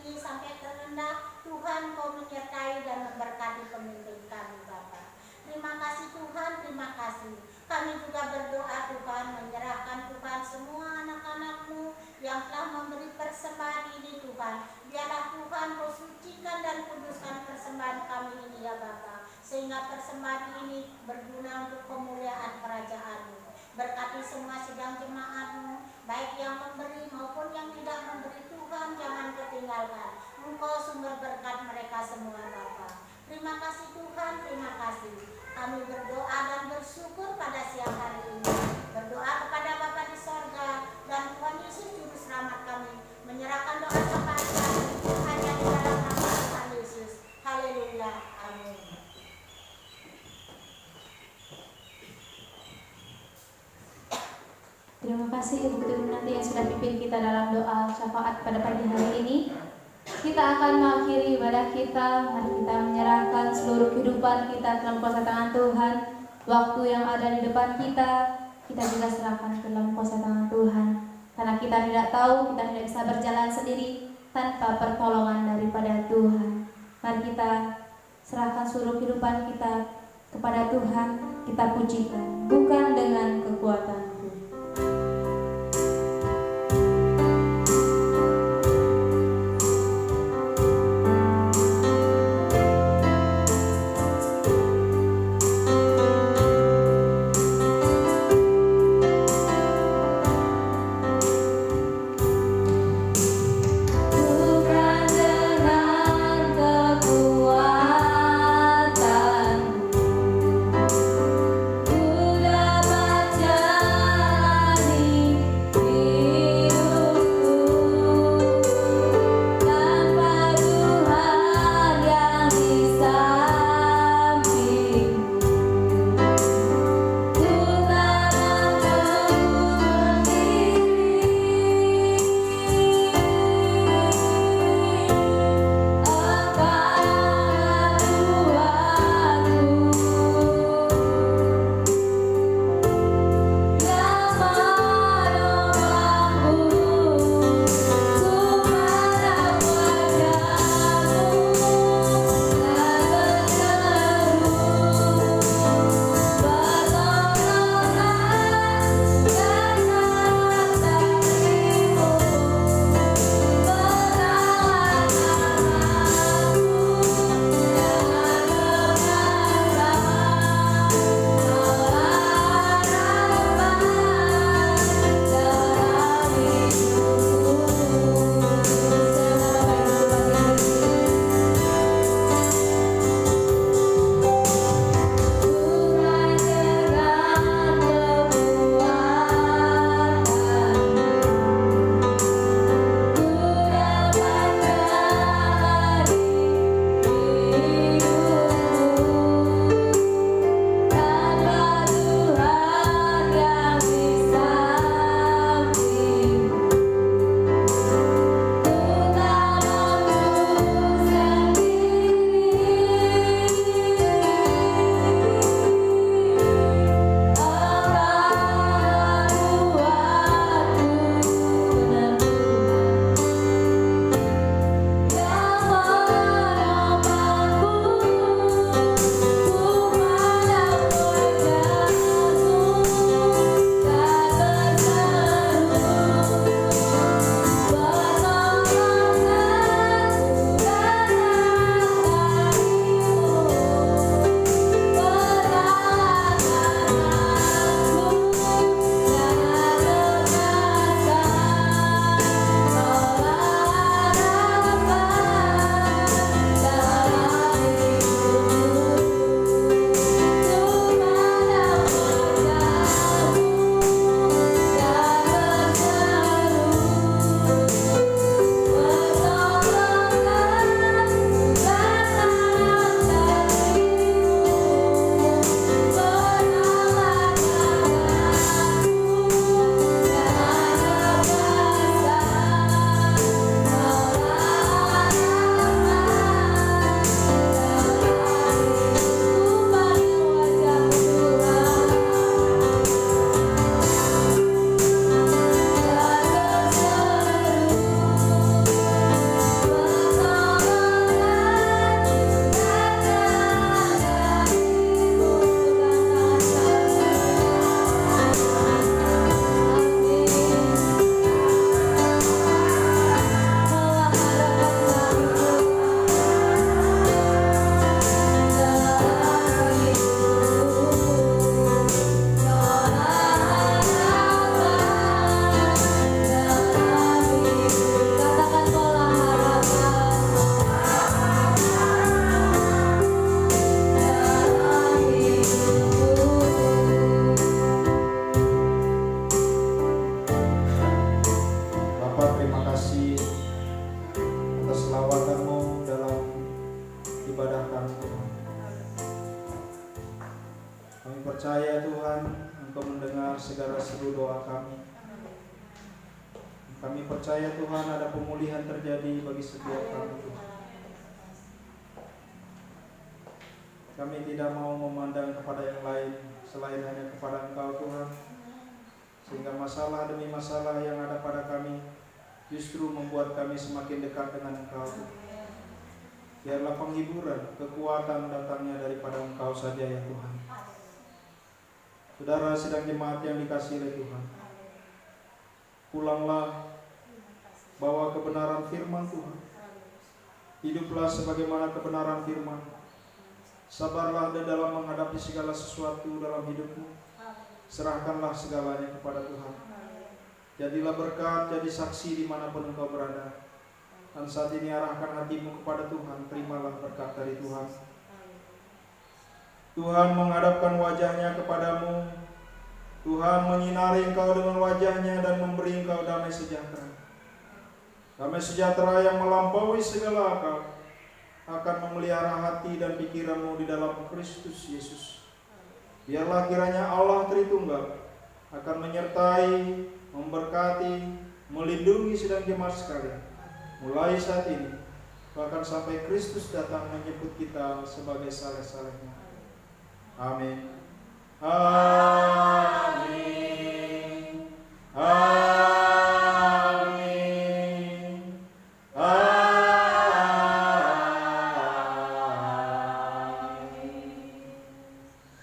tertinggi sampai terendah, Tuhan Kau menyertai dan memberkati pemimpin kami Bapa. Terima kasih Tuhan, terima kasih. Kami juga berdoa Tuhan, menyerahkan Tuhan semua anak-anak-Mu yang telah memberi persembahan ini Tuhan. Biarlah Tuhan Kau sucikan dan kuduskan persembahan kami ini ya Bapa, sehingga persembahan ini berguna untuk kemuliaan kerajaan-Mu. Berkati semua sidang jemaat-Mu, baik yang memberi maupun yang tidak memberi Tuhan, jangan ketinggalkan. Engkau sumber berkat mereka semua Bapa. Terima kasih Tuhan, terima kasih. Kami berdoa dan bersyukur pada siang hari ini. Berdoa kepada Bapa di sorga dan Tuhan Yesus Juru Selamat kami. Menyerahkan doa syafaat kami hanya di dalam nama Tuhan Yesus. Haleluya. Amin. Terima kasih Ibu Ketua nanti yang sudah pimpin kita dalam doa syafaat pada pagi hari ini. Kita akan mengakhiri ibadah kita. Mari kita menyerahkan seluruh kehidupan kita dalam kuasa tangan Tuhan. Waktu yang ada di depan kita juga serahkan ke dalam kuasa tangan Tuhan. Karena kita tidak tahu, kita tidak bisa berjalan sendiri tanpa pertolongan daripada Tuhan. Mari kita serahkan seluruh kehidupan kita kepada Tuhan. Kita pujikan, bukan dengan kekuatanku. Ku dapat mendengar segala seru doa kami. Kami percaya Tuhan ada pemulihan terjadi bagi setiap kami Tuhan. Kami tidak mau memandang kepada yang lain selain hanya kepada Engkau Tuhan, sehingga masalah demi masalah yang ada pada kami justru membuat kami semakin dekat dengan Engkau Tuhan. Biarlah penghiburan, kekuatan datangnya daripada Engkau saja ya Tuhan. Saudara sidang jemaat yang dikasihi oleh Tuhan, pulanglah bawa kebenaran firman Tuhan. Hiduplah sebagaimana kebenaran firman. Sabarlah dalam menghadapi segala sesuatu dalam hidupmu. Serahkanlah segalanya kepada Tuhan. Jadilah berkat, jadi saksi dimanapun engkau berada. Dan saat ini arahkan hatimu kepada Tuhan. Terimalah berkat dari Tuhan. Tuhan menghadapkan wajahnya kepadamu. Tuhan menyinari engkau dengan wajahnya dan memberi engkau damai sejahtera. Damai sejahtera yang melampaui segala akal akan memelihara hati dan pikiranmu di dalam Kristus Yesus. Biarlah kiranya Allah Tritunggal akan menyertai, memberkati, melindungi sedang jemaat sekalian, mulai saat ini bahkan sampai Kristus datang menyebut kita sebagai saleh-salehnya. Amin. Amin. Amin. Amin.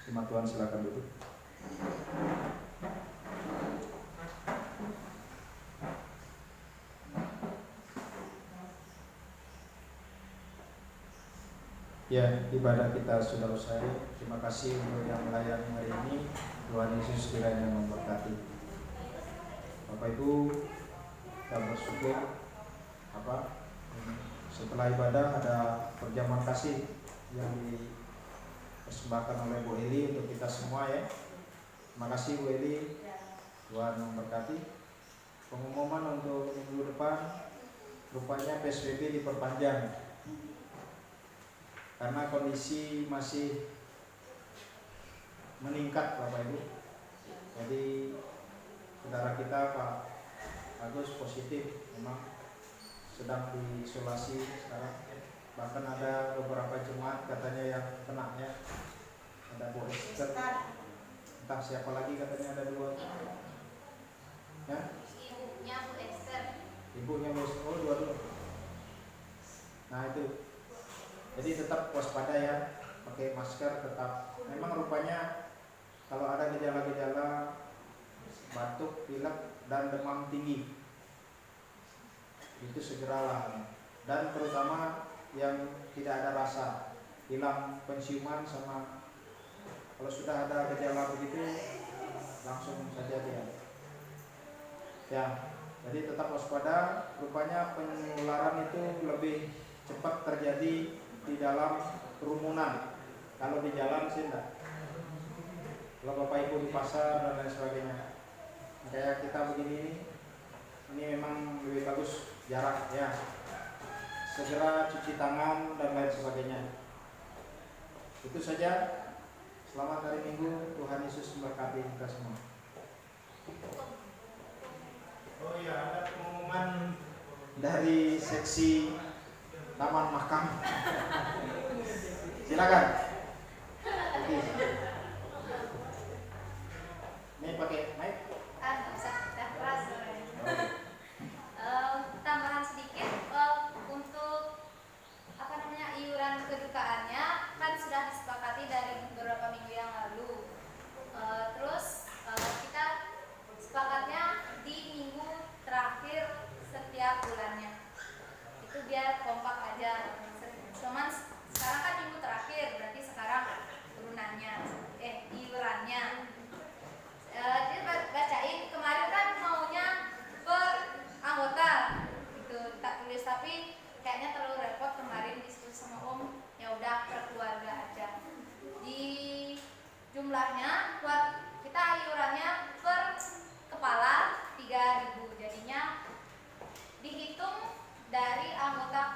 Jemaat Tuhan silakan duduk. Ya, ibadah kita sudah usai. Terima kasih untuk yang melayani hari ini. Tuhan Yesus kiranya memberkati. Bapak Ibu, kita bersyukur setelah ibadah ada perjamuan kasih yang dipersembahkan oleh Bu Eli untuk kita semua ya. Terima kasih Bu Eli. Tuhan memberkati. Pengumuman untuk minggu depan, rupanya PSBB diperpanjang karena kondisi masih meningkat Bapak Ibu. Jadi saudara kita Pak Agus positif, memang sedang diisolasi sekarang. Bahkan ada beberapa jemaat katanya yang kena ya. Ada Bu Esther, entah siapa lagi katanya ada 2 ya? Ibunya Bu Esther. Ibunya Bu Esther, oh 2. Nah itu, jadi tetap waspada ya, pakai masker tetap. Memang rupanya kalau ada gejala-gejala batuk, pilek, dan demam tinggi, itu segeralah. Dan terutama yang tidak ada rasa, hilang penciuman, sama kalau sudah ada gejala begitu langsung saja dia. Ya, jadi tetap waspada. Rupanya penularan itu lebih cepat terjadi di dalam kerumunan. Kalau di jalan sih enggak. Kalau Bapak Ibu di pasar dan lain sebagainya. Kayak kita begini ini memang lebih bagus jarak ya. Segera cuci tangan dan lain sebagainya. Itu saja. Selamat hari Minggu. Tuhan Yesus memberkati kita semua. Oh iya, ada pengumuman dari seksi Taman Mahkamah. Silakan. Ini pakai mic? Nggak usah, udah keras. Tambahan sedikit untuk iuran kedukaannya kan sudah disepakati dari beberapa minggu yang lalu. Terus kita sepakatnya di minggu terakhir setiap bulannya. Itu biar kompak aja. Cuman sekarang kan minggu terakhir, berarti sekarang iurannya. Jadi bacain kemarin kan maunya per anggota gitu, tak tulis, tapi kayaknya terlalu repot kemarin diskusi sama Om. Ya udah per keluarga aja. Di jumlahnya buat kita iurannya per kepala 3.000, jadinya dihitung dari anggota